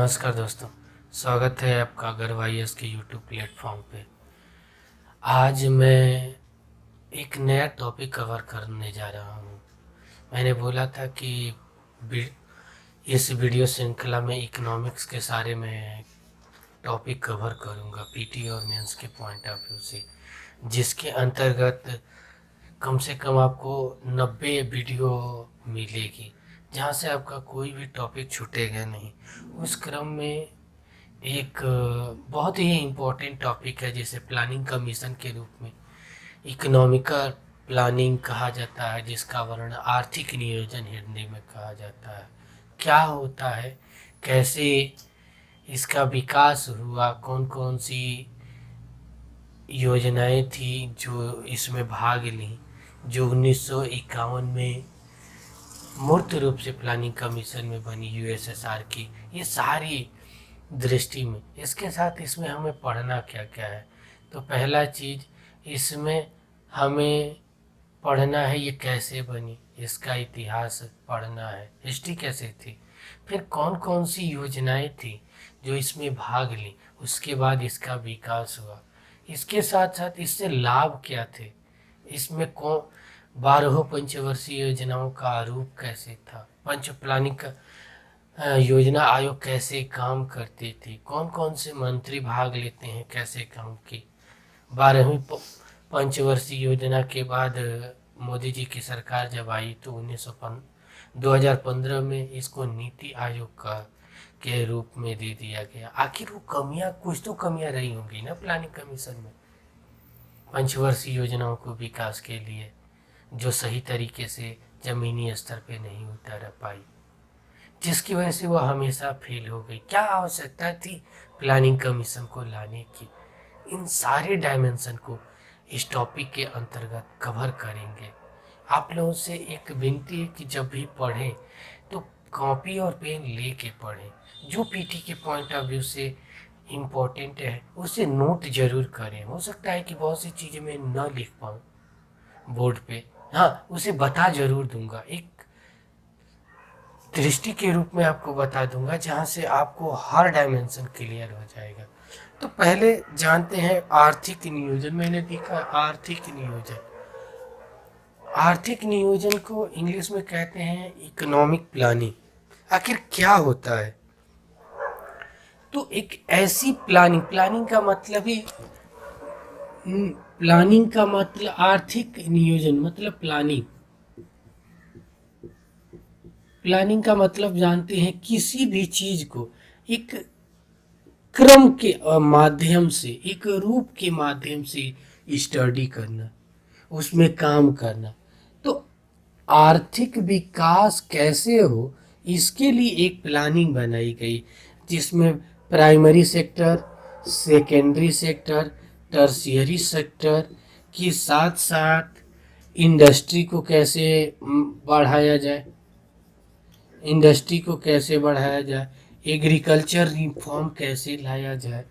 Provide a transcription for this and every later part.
नमस्कार दोस्तों, स्वागत है आपका गरवाइएस के यूट्यूब प्लेटफॉर्म पे। आज मैं एक नया टॉपिक कवर करने जा रहा हूँ। मैंने बोला था कि इस वीडियो श्रृंखला में इकोनॉमिक्स के सारे मैं टॉपिक कवर करूँगा पीटी और मेंस के पॉइंट ऑफ व्यू से, जिसके अंतर्गत कम से कम आपको 90 वीडियो मिलेगी, जहाँ से आपका कोई भी टॉपिक छूटेगा नहीं। उस क्रम में एक बहुत ही इम्पोर्टेंट टॉपिक है जिसे प्लानिंग कमीशन के रूप में इकोनॉमिकल प्लानिंग कहा जाता है, जिसका वर्णन आर्थिक नियोजन हिंदी में कहा जाता है। क्या होता है, कैसे इसका विकास हुआ, कौन कौन सी योजनाएं थी जो इसमें भाग ली, जो 1951 में मूर्त रूप से प्लानिंग कमीशन में बनी यूएसएसआर की, ये सारी दृष्टि में इसके साथ इसमें हमें पढ़ना क्या क्या है। तो पहला चीज़ इसमें हमें पढ़ना है ये कैसे बनी, इसका इतिहास पढ़ना है, हिस्ट्री कैसे थी, फिर कौन कौन सी योजनाएं थी जो इसमें भाग ली, उसके बाद इसका विकास हुआ, इसके साथ साथ इससे लाभ क्या थे, इसमें कौन 12 पंचवर्षीय योजनाओं का रूप कैसे था, पंच प्लानिंग का योजना आयोग कैसे काम करती थी, कौन कौन से मंत्री भाग लेते हैं, कैसे काम की। 12वीं पंचवर्षीय योजना के बाद मोदी जी की सरकार जब आई तो 2015 में इसको नीति आयोग का के रूप में दे दिया गया। आखिर वो कमियां, कुछ तो कमियां रही होंगी ना प्लानिंग कमीशन में पंचवर्षीय योजनाओं को विकास के लिए, जो सही तरीके से जमीनी स्तर पे नहीं उतर पाई, जिसकी वजह से वह हमेशा फेल हो गई। क्या आवश्यकता थी प्लानिंग कमीशन को लाने की, इन सारे डायमेंशन को इस टॉपिक के अंतर्गत कवर करेंगे। आप लोगों से एक विनती है कि जब भी पढ़ें तो कॉपी और पेन लेके पढ़ें, जो पीटी के पॉइंट ऑफ व्यू से इम्पोर्टेंट है उसे नोट जरूर करें। हो सकता है कि बहुत सी चीज़ें मैं न लिख पाऊँ बोर्ड पे, हाँ उसे बता जरूर दूंगा, एक दृष्टि के रूप में आपको बता दूंगा, जहाँ से आपको हर डायमेंशन क्लियर हो जाएगा। तो पहले जानते हैं आर्थिक नियोजन। मैंने लिखा आर्थिक नियोजन। आर्थिक नियोजन को इंग्लिश में कहते हैं इकोनॉमिक प्लानिंग। आखिर क्या होता है? तो एक ऐसी प्लानिंग का मतलब ही प्लानिंग का मतलब आर्थिक नियोजन मतलब प्लानिंग का मतलब जानते हैं किसी भी चीज को एक क्रम के माध्यम से, एक रूप के माध्यम से स्टडी करना, उसमें काम करना। तो आर्थिक विकास कैसे हो, इसके लिए एक प्लानिंग बनाई गई, जिसमें primary sector, secondary sector, tertiary sector के साथ साथ इंडस्ट्री को कैसे बढ़ाया जाए, एग्रीकल्चर रिफॉर्म कैसे लाया जाए।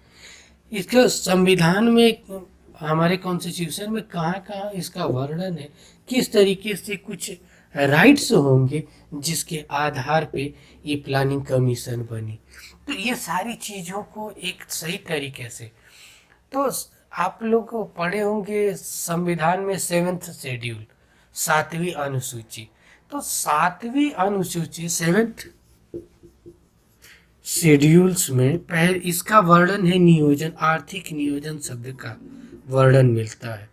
इसके संविधान में, हमारे कॉन्स्टिट्यूशन में कहाँ कहाँ इसका वर्णन है, किस तरीके से कुछ राइट्स होंगे जिसके आधार पे ये प्लानिंग कमीशन बनी। तो ये सारी चीज़ों को एक सही तरीके से, तो आप लोग पढ़े होंगे संविधान में 7th शेड्यूल, 7वीं अनुसूची। तो 7वीं अनुसूची 7th शेड्यूल्स में पहले इसका वर्णन है नियोजन, आर्थिक नियोजन शब्द का वर्णन मिलता है।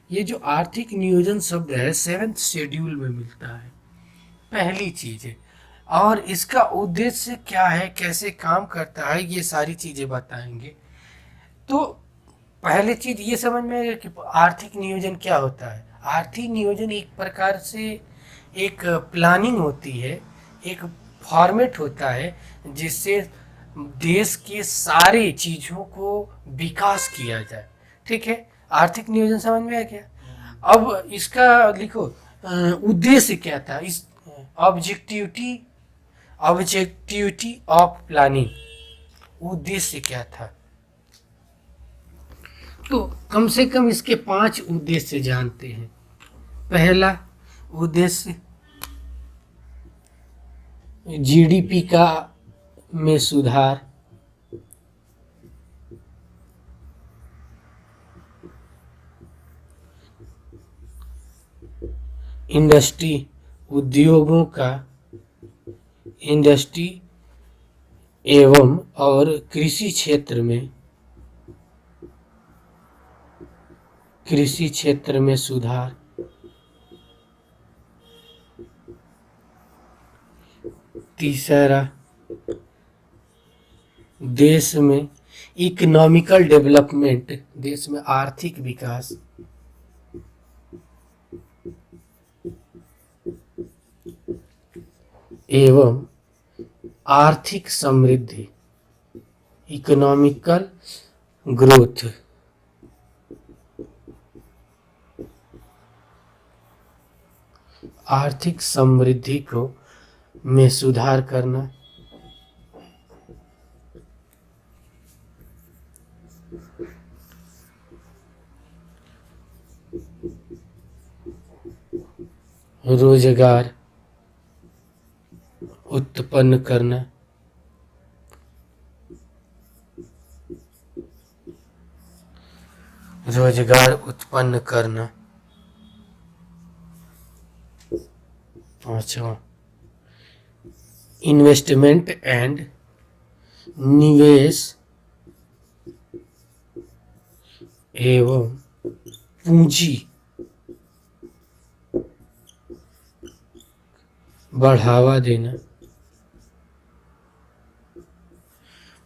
ये जो आर्थिक नियोजन शब्द है 7th शेड्यूल में मिलता है, पहली चीज है। और इसका उद्देश्य क्या है, कैसे काम करता है, ये सारी चीजें बताएंगे। तो पहली चीज ये समझ में आएगा कि आर्थिक नियोजन क्या होता है। आर्थिक नियोजन एक प्रकार से एक प्लानिंग होती है, एक फॉर्मेट होता है जिससे देश के सारे चीज़ों को विकास किया जाए। ठीक है, आर्थिक नियोजन समझ में आ गया। अब इसका लिखो उद्देश्य क्या था, इस ऑब्जेक्टिविटी ऑफ प्लानिंग, उद्देश्य क्या था। तो कम से कम इसके 5 उद्देश्य जानते हैं। पहला उद्देश्य जीडीपी का में सुधार, इंडस्ट्री उद्योगों का इंडस्ट्री एवं और कृषि क्षेत्र में सुधार। तीसरा, देश में इकोनॉमिकल डेवलपमेंट, देश में आर्थिक विकास। एवं आर्थिक समृद्धि, इकोनॉमिकल ग्रोथ। आर्थिक समृद्धि को में सुधार करना। रोजगार उत्पन्न करना। रोजगार उत्पन्न करना। पांचवा, इन्वेस्टमेंट एंड निवेश एवं पूंजी बढ़ावा देना।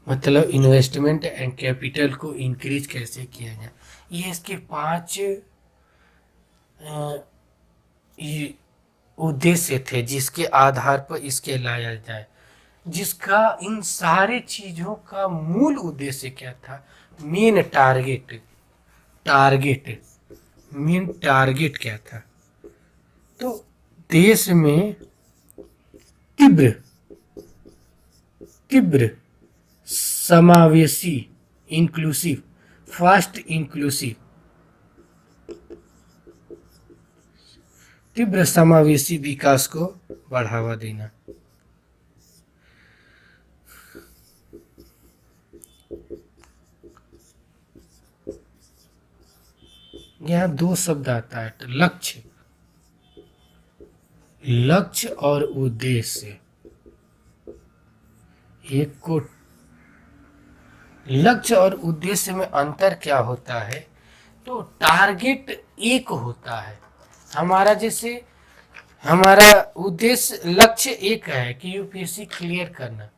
मतलब इन्वेस्टमेंट एंड कैपिटल को इंक्रीज कैसे किया जाए, ये इसके 5 उद्देश्य थे जिसके आधार पर इसके लाया जाए। जिसका इन सारे चीजों का मूल उद्देश्य क्या था, मेन टारगेट क्या था, तो देश में तीव्र समावेशी इंक्लूसिव फास्ट इंक्लूसिव तीव्र समावेशी विकास को बढ़ावा देना। यहाँ 2 शब्द आता है, लक्ष्य और उद्देश्य। एक को लक्ष्य और उद्देश्य में अंतर क्या होता है, तो टारगेट एक होता है हमारा, जैसे हमारा उद्देश्य लक्ष्य एक है कि यूपीएससी क्लियर करना,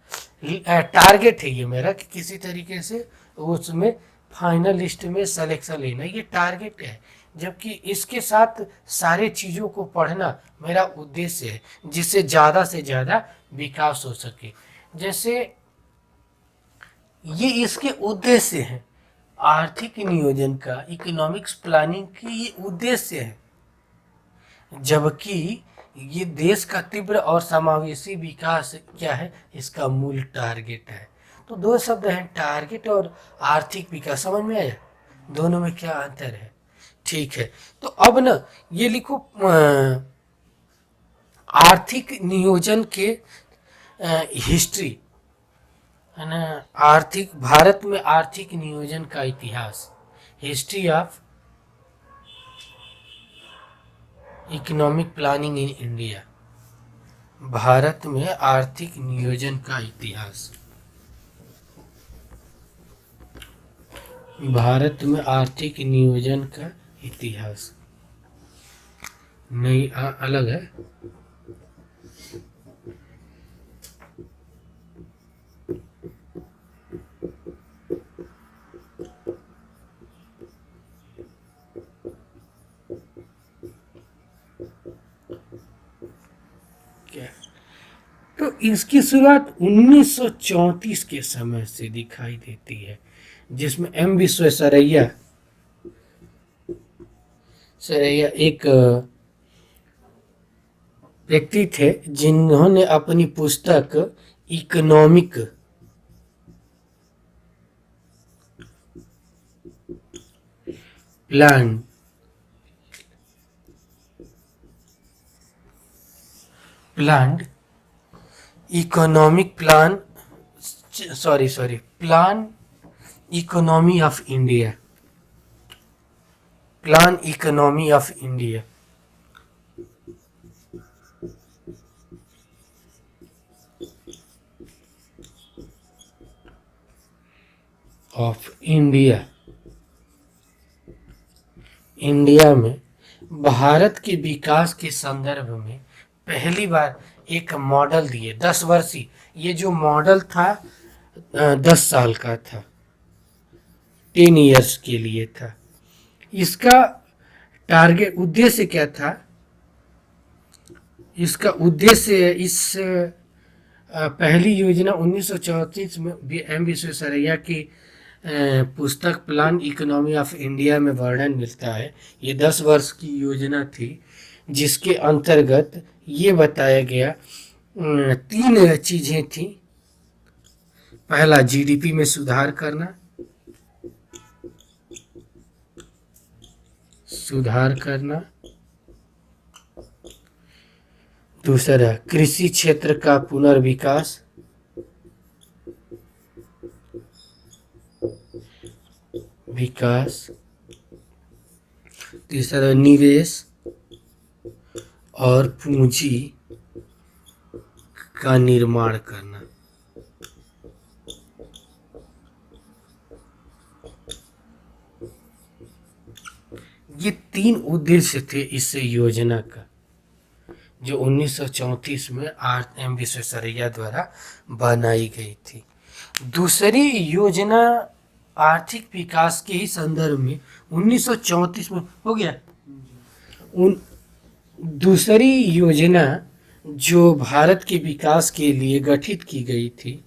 टारगेट है ये मेरा कि किसी तरीके से उसमें फाइनल लिस्ट में सिलेक्शन लेना, ये टारगेट है। जबकि इसके साथ सारे चीज़ों को पढ़ना मेरा उद्देश्य है, जिससे ज़्यादा से ज़्यादा विकास हो सके। जैसे ये इसके उद्देश्य है, आर्थिक नियोजन का, इकोनॉमिक्स प्लानिंग की ये उद्देश्य है, जबकि ये देश का तीव्र और समावेशी विकास क्या है, इसका मूल टारगेट है। तो 2 शब्द हैं, टारगेट और आर्थिक विकास। समझ में आया दोनों में क्या अंतर है? ठीक है, तो अब ना ये लिखो, आर्थिक नियोजन के हिस्ट्री है ना, भारत में आर्थिक नियोजन का इतिहास, history of economic planning in India, Bharat में आर्थिक नियोजन का इतिहास। भारत में आर्थिक नियोजन का इतिहास नहीं अलग है। क्या, तो इसकी शुरुआत 1934 के समय से दिखाई देती है, जिसमें एम विश्वेश्वरैया एक व्यक्ति थे जिन्होंने अपनी पुस्तक economic plan economy of India, plan economy of India of India, India में भारत के विकास के संदर्भ में पहली बार एक मॉडल दिए 10 वर्षीय। ये जो मॉडल था 10 साल का था, 10 इयर्स के लिए था। इसका टारगेट उद्देश्य क्या था? इसका उद्देश्य इस पहली योजना 1934 में एम विश्वेश्वरैया की पुस्तक प्लान इकोनॉमी ऑफ इंडिया में वर्णन मिलता है। ये 10 वर्ष की योजना थी जिसके अंतर्गत ये बताया गया 3 चीज़ें थी। पहला, जीडीपी में सुधार करना, दूसरा कृषि क्षेत्र का पुनर्विकास, तीसरा निवेश और पूंजी का निर्माण करना। ये 3 उद्देश्य थे इस योजना का, जो 1934 में एम विश्वेश्वरैया द्वारा बनाई गई थी। दूसरी योजना आर्थिक विकास के ही संदर्भ में 1934 में हो गया। दूसरी योजना जो भारत के विकास के लिए गठित की गई थी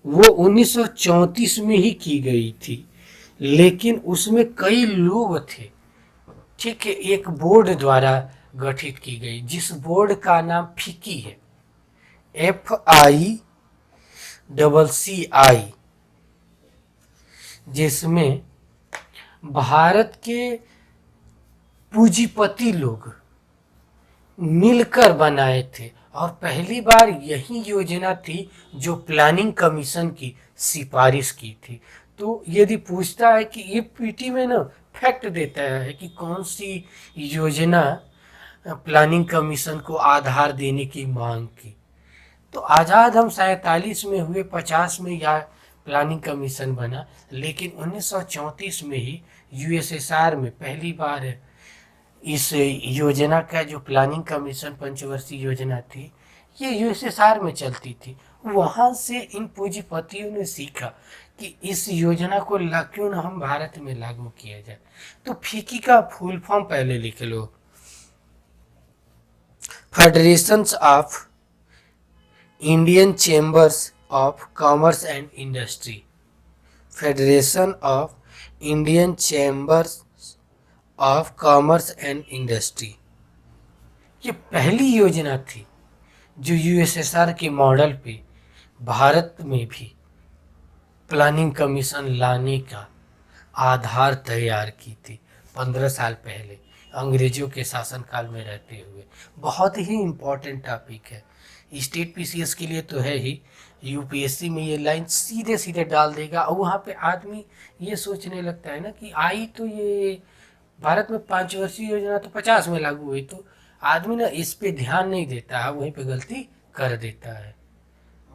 वो 1934 में ही की गई थी, लेकिन उसमें कई लोग थे। ठीक है, एक बोर्ड द्वारा गठित की गई, जिस बोर्ड का नाम फिकी है, FICCI, जिसमें भारत के पूंजीपति लोग मिलकर बनाए थे। और पहली बार यही योजना थी जो प्लानिंग कमीशन की सिफारिश की थी। तो यदि पूछता है कि ये पीटी में ना फैक्ट देता है कि कौन सी योजना प्लानिंग कमीशन को आधार देने की मांग की, तो आज़ाद हम 47 में हुए, 50 में या प्लानिंग कमीशन बना, लेकिन 1934 में ही यूएसएसआर में पहली बार इस योजना का जो प्लानिंग कमीशन पंचवर्षीय योजना थी ये यूएसएसआर में चलती थी। वहाँ से इन पूंजीपतियों ने सीखा कि इस योजना को क्यों ना हम भारत में लागू किया जाए। तो फीकी का फुल फॉर्म पहले लिख लो, federation of Indian chambers of commerce and industry, federation of Indian chambers of commerce and industry. ये पहली योजना थी जो यूएसएसआर के मॉडल पे भारत में भी प्लानिंग कमीशन लाने का आधार तैयार की थी 15 साल पहले, अंग्रेजों के शासनकाल में रहते हुए। बहुत ही इम्पोर्टेंट टॉपिक है, स्टेट पीसीएस के लिए तो है ही, यूपीएससी में ये लाइन सीधे सीधे डाल देगा। और वहाँ पे आदमी ये सोचने लगता है ना कि आई तो ये भारत में 5 वर्षीय योजना तो 50 में लागू हुई, तो आदमी ना इस पे ध्यान नहीं देता है, वहीं पे गलती कर देता है।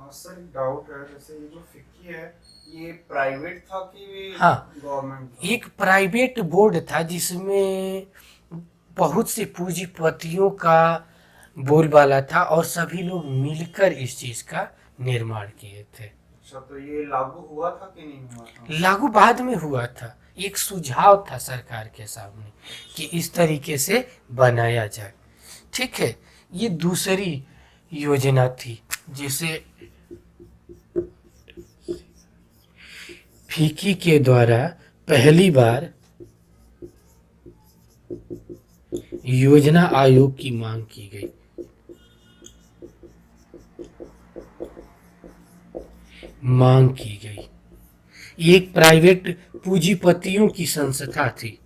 सर डाउट है, जैसे ये जो फिक्की है ये प्राइवेट था कि गवर्नमेंट? एक प्राइवेट बोर्ड था जिसमें बहुत से पूंजीपतियों का बोलबाला था और सभी लोग मिलकर इस चीज का निर्माण किए थे। अच्छा, तो ये लागू हुआ था कि नहीं हुआ था? लागू बाद में हुआ था, एक सुझाव था सरकार के सामने कि इस तरीके से बनाया जाए। ठीक है, ये दूसरी योजना थी जिसे फीकी के द्वारा पहली बार योजना आयोग की मांग की गई। एक प्राइवेट पूंजीपतियों की संस्था थी,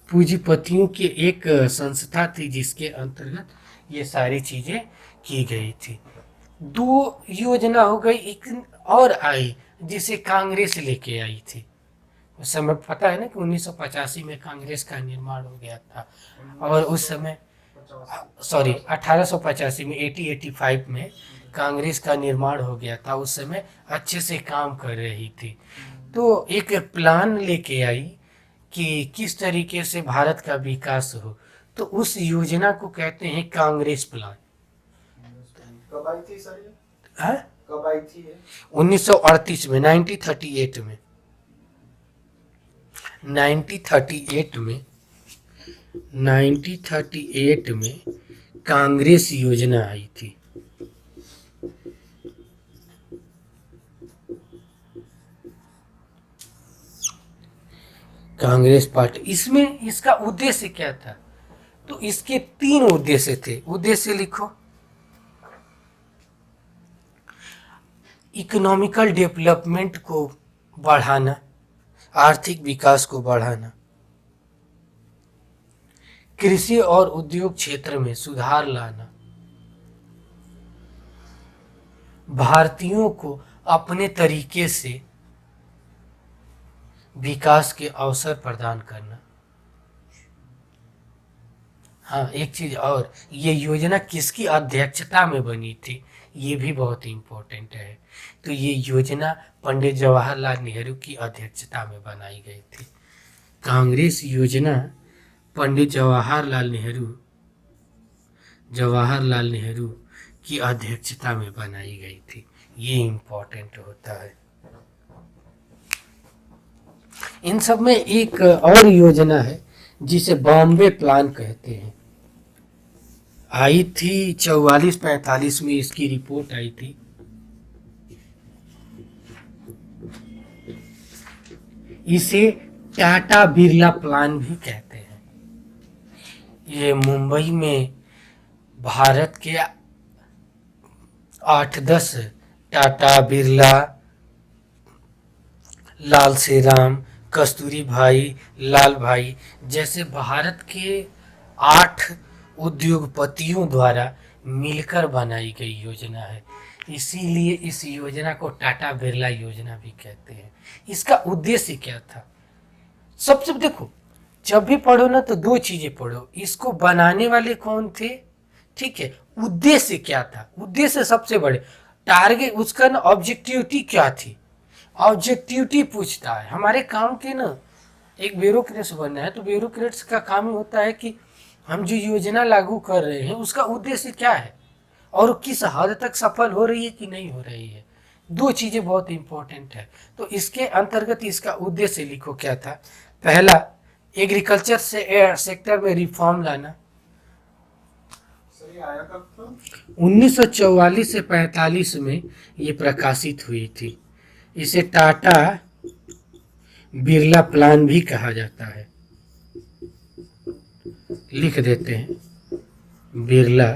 पूंजीपतियों की एक संस्था थी जिसके अंतर्गत ये सारी चीजें की गई थी। 2 योजना हो गई, एक और आई जिसे कांग्रेस लेके आई थी। उस समय पता है ना कि 1985 में कांग्रेस का निर्माण हो गया था, और उस समय 1885 में 1885 में कांग्रेस का निर्माण हो गया था, उस समय अच्छे से काम कर रही थी, तो एक प्लान लेके आई कि किस तरीके से भारत का विकास हो, तो उस योजना को कहते हैं कांग्रेस प्लान। कब आई थी सर ये? हाँ? कब आई थी ये? 1938 में, 1938 में, 1938 में, 1938 में कांग्रेस योजना आई थी। कांग्रेस पार्टी, इसमें इसका उद्देश्य क्या था? तो इसके 3 उद्देश्य थे। उद्देश्य लिखो, इकोनॉमिकल डेवलपमेंट को बढ़ाना, आर्थिक विकास को बढ़ाना, कृषि और उद्योग क्षेत्र में सुधार लाना, भारतीयों को अपने तरीके से विकास के अवसर प्रदान करना। हाँ, एक चीज और, ये योजना किसकी अध्यक्षता में बनी थी, ये भी बहुत इम्पोर्टेंट है। तो ये योजना पंडित जवाहरलाल नेहरू की अध्यक्षता में बनाई गई थी। कांग्रेस योजना पंडित जवाहरलाल नेहरू की अध्यक्षता में बनाई गई थी। ये इम्पोर्टेंट होता है। इन सब में एक और योजना है जिसे बॉम्बे प्लान कहते हैं। आई थी 44-45 में, इसकी रिपोर्ट आई थी। इसे टाटा बिरला प्लान भी कहते हैं। ये मुंबई में भारत के 8-10 टाटा, बिरला, लाल श्रीराम, कस्तूरी भाई, लाल भाई जैसे भारत के 8 उद्योगपतियों द्वारा मिलकर बनाई गई योजना है। इसीलिए इस योजना को टाटा बिरला योजना भी कहते हैं। इसका उद्देश्य क्या था? सबसे देखो, जब भी पढ़ो ना तो 2 चीजें पढ़ो, इसको बनाने वाले कौन थे, ठीक है, उद्देश्य क्या था। उद्देश्य सबसे बड़े, टारगेट, उसका ना ऑब्जेक्टिविटी क्या थी। ऑब्जेक्टिविटी पूछता है हमारे काम के ना, एक ब्यूरोक्रेट्स बनना है तो ब्यूरोक्रेट्स का काम ही होता है कि हम जो योजना लागू कर रहे हैं उसका उद्देश्य क्या है और किस हद तक सफल हो रही है कि नहीं हो रही है। 2 चीजें बहुत इंपॉर्टेंट है। तो इसके अंतर्गत इसका उद्देश्य लिखो क्या था। पहला, एग्रीकल्चर से सेक्टर में रिफॉर्म लाना। सर ये आया कब था? 1944 से 45 में ये प्रकाशित हुई थी। इसे टाटा बिरला प्लान भी कहा जाता है। लिख देते हैं, बिरला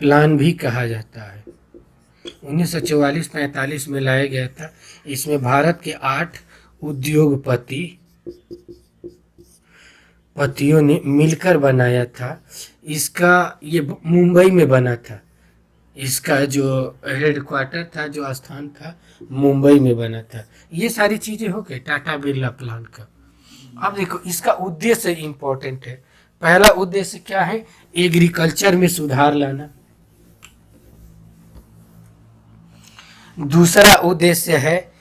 प्लान भी कहा जाता है। 1944-45 में लाया गया था। इसमें भारत के 8 पतियों ने मिलकर बनाया था। इसका ये मुंबई में बना था। इसका जो हेडक्वार्टर था, जो स्थान था, मुंबई में बना था। ये सारी चीजें हो गई टाटा बिरला प्लान का। अब देखो, इसका उद्देश्य इंपॉर्टेंट है। पहला उद्देश्य क्या है? एग्रीकल्चर में सुधार लाना। दूसरा उद्देश्य है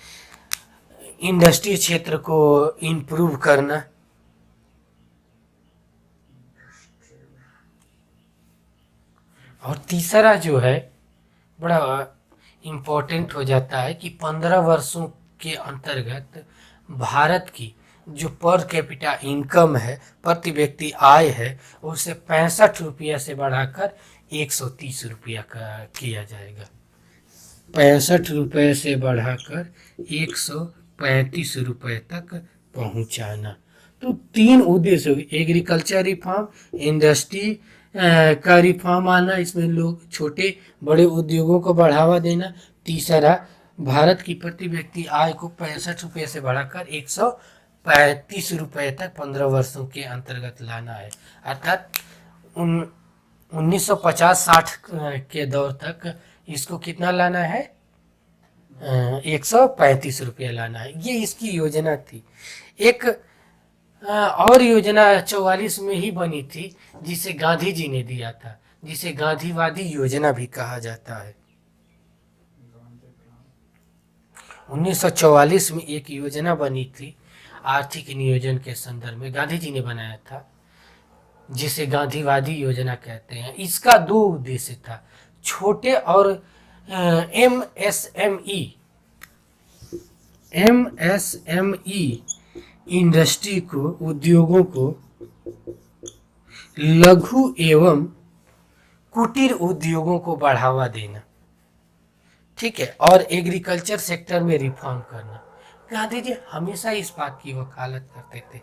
इंडस्ट्री क्षेत्र को इम्प्रूव करना। और तीसरा जो है बड़ा इम्पोर्टेंट हो जाता है कि 15 वर्षों के अंतर्गत भारत की जो पर कैपिटा इनकम है, प्रति व्यक्ति आय है, उसे 65 रुपया से बढ़ाकर 130 रुपया का किया जाएगा। 65 रुपये से बढ़ाकर 135 रुपये तक पहुंचाना। तो 3 उद्देश्य हो गए, एग्रीकल्चर रिफॉर्म, इंडस्ट्री का रिफॉर्म आना, इसमें लोग छोटे बड़े उद्योगों को बढ़ावा देना। तीसरा, भारत की प्रति व्यक्ति आय को 65 रुपये से बढ़ाकर 135 रुपये तक 15 वर्षों के अंतर्गत लाना है। अर्थात 1950-60 के दौर तक इसको कितना लाना है? 135 रुपये लाना है। ये इसकी योजना थी। एक और योजना 44 में ही बनी थी जिसे गांधी जी ने दिया था। जिसे गांधीवादी योजना भी कहा जाता है। 1944 में एक योजना बनी थी आर्थिक नियोजन के संदर्भ में, गांधी जी ने बनाया था, जिसे गांधीवादी योजना कहते हैं। इसका 2 उद्देश्य था, छोटे और एमएसएमई इंडस्ट्री को, उद्योगों को, लघु एवं कुटीर उद्योगों को बढ़ावा देना, ठीक है, और एग्रीकल्चर सेक्टर में रिफॉर्म करना। गांधी जी हमेशा इस बात की वकालत करते थे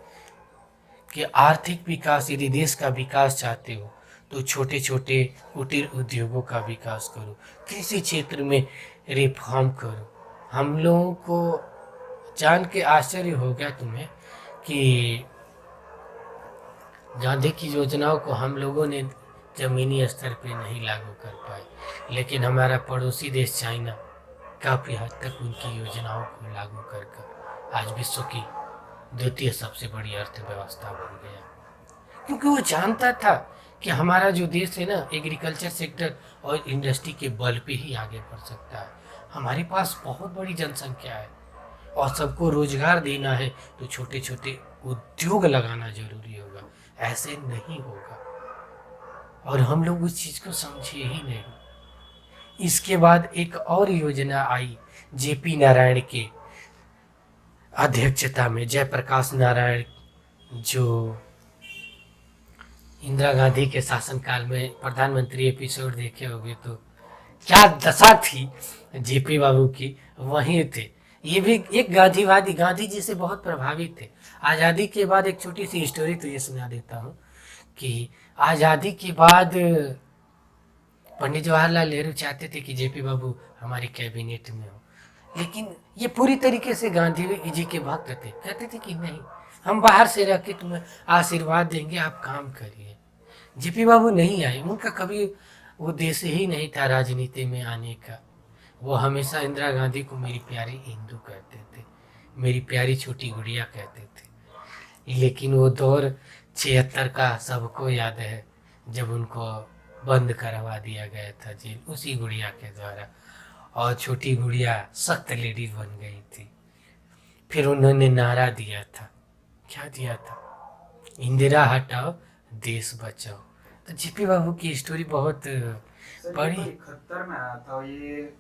कि आर्थिक विकास, यदि देश का विकास चाहते हो तो छोटे छोटे कुटीर उद्योगों का विकास करो, कृषि क्षेत्र में रिफॉर्म करो। हम लोगों को जान के आश्चर्य हो गया तुम्हें कि गांधी की योजनाओं को हम लोगों ने जमीनी स्तर पे नहीं लागू कर पाए, लेकिन हमारा पड़ोसी देश चाइना काफ़ी हद तक उनकी योजनाओं को लागू कर आज विश्व की 2य सबसे बड़ी अर्थव्यवस्था बन गया, क्योंकि वो जानता था कि हमारा जो देश है ना, एग्रीकल्चर सेक्टर और इंडस्ट्री के बल पे ही आगे बढ़ सकता है। हमारे पास बहुत बड़ी जनसंख्या है और सबको रोजगार देना है, तो छोटे छोटे उद्योग लगाना जरूरी होगा, ऐसे नहीं होगा। और हम लोग उस चीज़ को समझे ही नहीं। इसके बाद एक और योजना आई जेपी नारायण के अध्यक्षता में, जयप्रकाश नारायण, जो इंदिरा गांधी के शासनकाल में प्रधानमंत्री एपिसोड देखे होंगे तो क्या दशा थी जेपी बाबू की, वहीं थे। ये भी एक गांधीवादी, गांधी जी से बहुत प्रभावित थे। आज़ादी के बाद एक छोटी सी स्टोरी तो ये सुना देता हूँ कि आज़ादी के बाद पंडित जवाहरलाल नेहरू चाहते थे कि जेपी बाबू हमारे कैबिनेट में हो, लेकिन ये पूरी तरीके से गांधी जी के भक्त थे। कहते थे कि नहीं, हम बाहर से रह के तुम्हें आशीर्वाद देंगे, आप काम करिए। जेपी बाबू नहीं आए, उनका कभी उद्देश्य ही नहीं था राजनीति में आने का। वो हमेशा इंदिरा गांधी को मेरी प्यारी इंदू कहते थे, मेरी प्यारी छोटी गुड़िया कहते थे। लेकिन वो दौर 76 का सबको याद है, जब उनको बंद करवा दिया गया था जेल, उसी गुड़िया के द्वारा, और छोटी गुड़िया सख्त लेडीज बन गई थी। फिर उन्होंने नारा दिया था, क्या दिया था? इंदिरा हटाओ देश बचाओ। तो जेपी बाबू की स्टोरी बहुत बड़ी। 71 में आया था ये,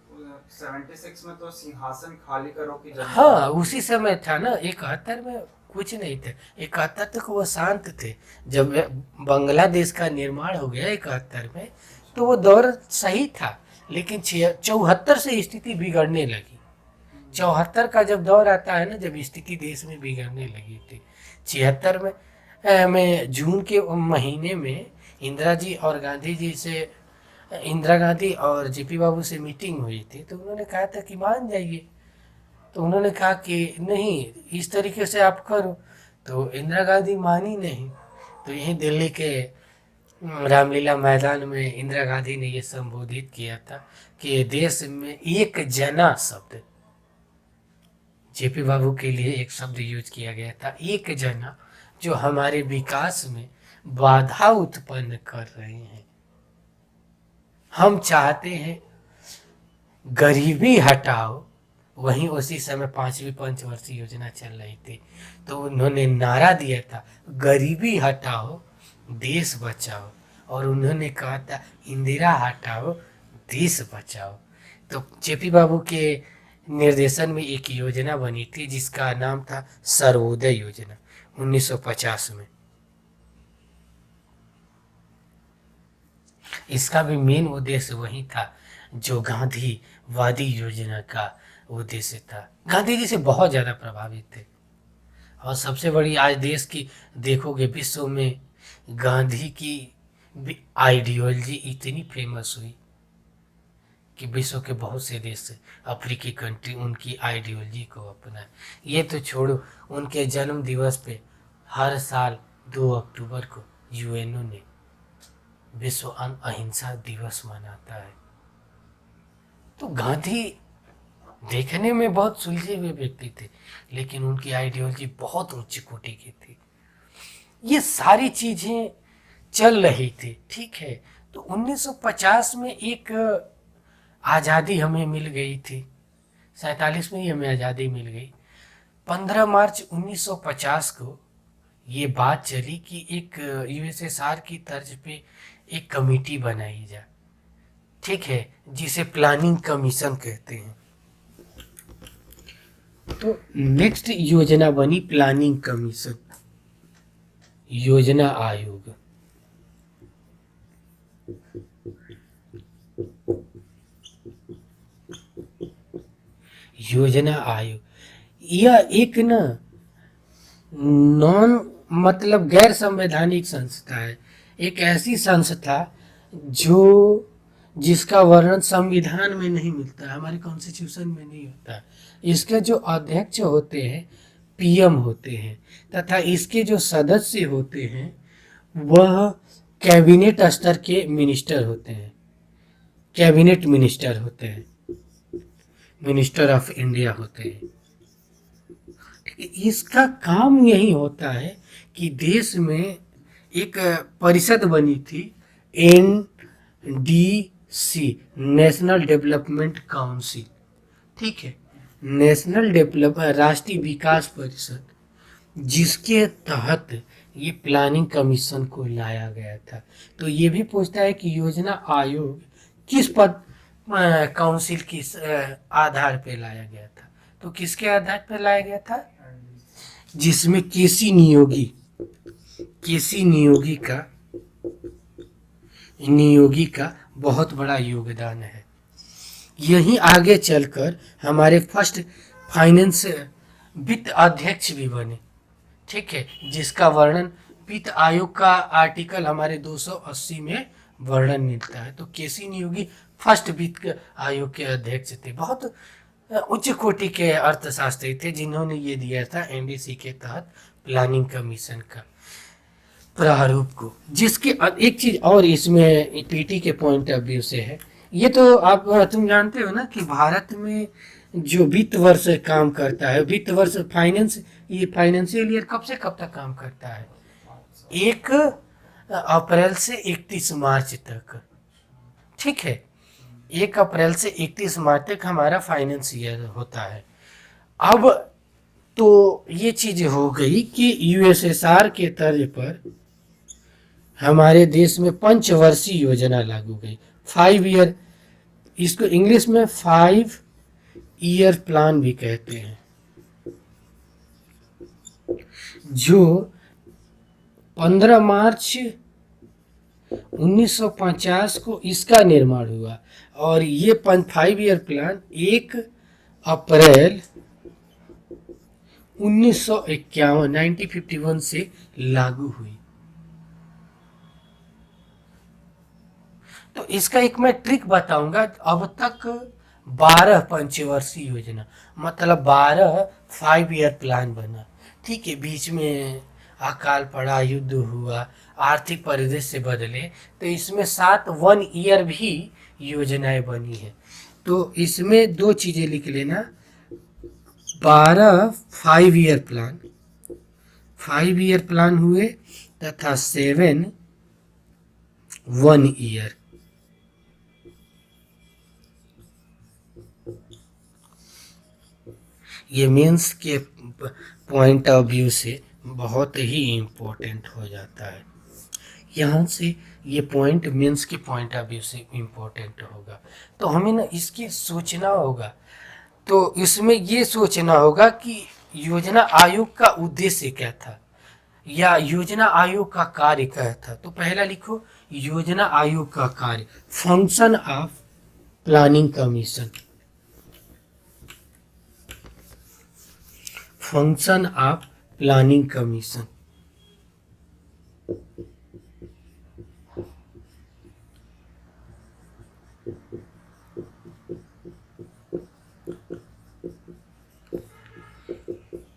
76 में तो सिंहासन खाली करो की जनता। हाँ, उसी समय था ना। 71 में कुछ नहीं थे, 71 तक वो शांत थे। जब बांग्लादेश का निर्माण हो गया 71 में, तो वो दौर सही था, लेकिन 74 से स्थिति बिगड़ने लगी। 74 का जब दौर आता है ना, जब स्थिति देश में बिगड़ने लगी थी। 76 में जून के महीने में इंदिरा जी और गांधी जी से, इंदिरा गांधी और जेपी बाबू से मीटिंग हुई थी, तो उन्होंने कहा था कि मान जाइए। तो उन्होंने कहा कि नहीं, इस तरीके से आप करो। तो इंदिरा गांधी मानी नहीं। तो यहीं दिल्ली के रामलीला मैदान में इंदिरा गांधी ने ये संबोधित किया था कि देश में एक जना शब्द, जेपी बाबू के लिए एक शब्द यूज किया गया था, एक जना, जो हमारे विकास में बाधा उत्पन्न कर रहे हैं। हम चाहते हैं गरीबी हटाओ। वहीं उसी समय 5वीं पंचवर्षीय योजना चल रही थी, तो उन्होंने नारा दिया था गरीबी हटाओ देश बचाओ, और उन्होंने कहा था इंदिरा हटाओ देश बचाओ। तो जेपी बाबू के निर्देशन में एक योजना बनी थी जिसका नाम था सर्वोदय योजना, 1950 में। इसका भी मेन उद्देश्य वही था जो गांधीवादी योजना का उद्देश्य था। गांधी जी से बहुत ज़्यादा प्रभावित थे। और सबसे बड़ी आज देश की देखोगे, विश्व में गांधी की आइडियोलॉजी इतनी फेमस हुई कि विश्व के बहुत से देश, अफ्रीकी कंट्री उनकी आइडियोलॉजी को अपनाए। ये तो छोड़ो, उनके जन्म दिवस पे हर साल 2 अक्टूबर को यूएनओ ने विश्व अहिंसा दिवस मनाता है। तो गांधी देखने में बहुत सुलझे हुए व्यक्ति थे, लेकिन उनकी आइडियोलॉजी बहुत उच्च कोटि की थी। ये सारी चीजें चल रही थी, ठीक है। तो 1950 में एक आज़ादी हमें मिल गई थी, 47 में ही हमें आज़ादी मिल गई। 15 मार्च 1950 को ये बात चली कि एक यूएसएसआर की तर्ज पे एक कमेटी बनाई जाए, ठीक है, जिसे प्लानिंग कमीशन कहते हैं। तो नेक्स्ट योजना बनी प्लानिंग कमीशन, योजना आयोग। योजना आयोग यह एक नॉन मतलब गैर संवैधानिक संस्था है, एक ऐसी संस्था जिसका वर्णन संविधान में नहीं मिलता, हमारे कॉन्स्टिट्यूशन में नहीं होता। इसके जो अध्यक्ष होते हैं पीएम होते हैं, तथा इसके जो सदस्य होते हैं वह कैबिनेट स्तर के मिनिस्टर होते हैं, कैबिनेट मिनिस्टर होते हैं, मिनिस्टर ऑफ इंडिया होते हैं। इसका काम यही होता है कि देश में एक परिषद बनी थी NDC, नेशनल डेवलपमेंट काउंसिल, ठीक है, नेशनल राष्ट्रीय विकास परिषद, जिसके तहत ये प्लानिंग कमीशन को लाया गया था। तो ये भी पूछता है कि योजना आयोग किस पद काउंसिल किस आधार पे लाया गया था, तो किसके आधार पे लाया गया था, जिसमें केसी नियोगी का बहुत बड़ा योगदान है। यही आगे चलकर हमारे फर्स्ट फाइनेंस वित्त अध्यक्ष भी बने, ठीक है, जिसका वर्णन वित्त आयोग का आर्टिकल हमारे 280 में वर्णन मिलता है। तो केसी नियोगी फर्स्ट वित्त आयोग के अध्यक्ष थे, बहुत उच्च कोटि के अर्थशास्त्री थे, जिन्होंने ये दिया था एनडीसी के तहत प्लानिंग कमीशन का प्रारूप को। जिसके एक चीज और इसमें पीटी के पॉइंट ऑफ व्यू से है, ये तो तुम जानते हो ना कि भारत में जो वित्त वर्ष काम करता है, वित्त वर्ष ये फाइनेंशियल ईयर कब से कब तक काम करता है, 1 अप्रैल से 31 मार्च तक, ठीक है, 1 अप्रैल से 31 मार्च तक हमारा फाइनेंस ईयर होता है। अब तो ये चीज हो गई कि यूएसएसआर के तर्ज पर हमारे देश में पंचवर्षीय योजना लागू गई, 5 ईयर, इसको इंग्लिश में 5 ईयर प्लान भी कहते हैं, जो 15 मार्च 1950 को इसका निर्माण हुआ, और ये 5 ईयर प्लान 1 अप्रैल 1951 से लागू हुई। तो इसका एक मैं ट्रिक बताऊंगा। अब तक 12 पंचवर्षीय योजना, मतलब 12 5 ईयर प्लान बना, ठीक है, बीच में अकाल पड़ा, युद्ध हुआ, आर्थिक परिदृश्य बदले, तो इसमें 7 1 ईयर भी योजनाएं बनी है। तो इसमें 2 चीजें लिख लेना, 12 5 ईयर प्लान हुए तथा 7 1 ईयर। ये मीन्स के पॉइंट ऑफ व्यू से बहुत ही इम्पोर्टेंट हो जाता है। यहाँ से ये पॉइंट मीन्स के पॉइंट ऑफ व्यू से इम्पोर्टेंट होगा, तो हमें ना इसके सोचना होगा। तो इसमें ये सोचना होगा कि योजना आयोग का उद्देश्य क्या था, या योजना आयोग का कार्य क्या था। तो पहला लिखो, योजना आयोग का कार्य, function of planning commission, function of planning commission.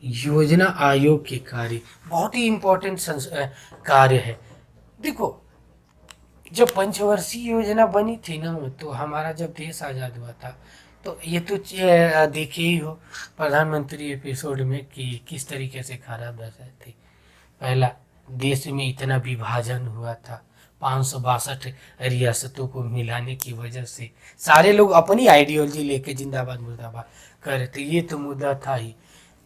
योजना आयोग के कार्य बहुत ही इम्पोर्टेंट कार्य है। देखो, जब पंचवर्षीय योजना बनी थी ना, तो हमारा जब देश आज़ाद हुआ था, तो ये तो देखे ही हो प्रधानमंत्री एपिसोड में कि किस तरीके से खराब दशा थी। पहला, देश में इतना विभाजन हुआ था, 562 रियासतों को मिलाने की वजह से सारे लोग अपनी आइडियोलॉजी लेके जिंदाबाद मुर्दाबाद कर रहे थे। ये तो मुद्दा था ही।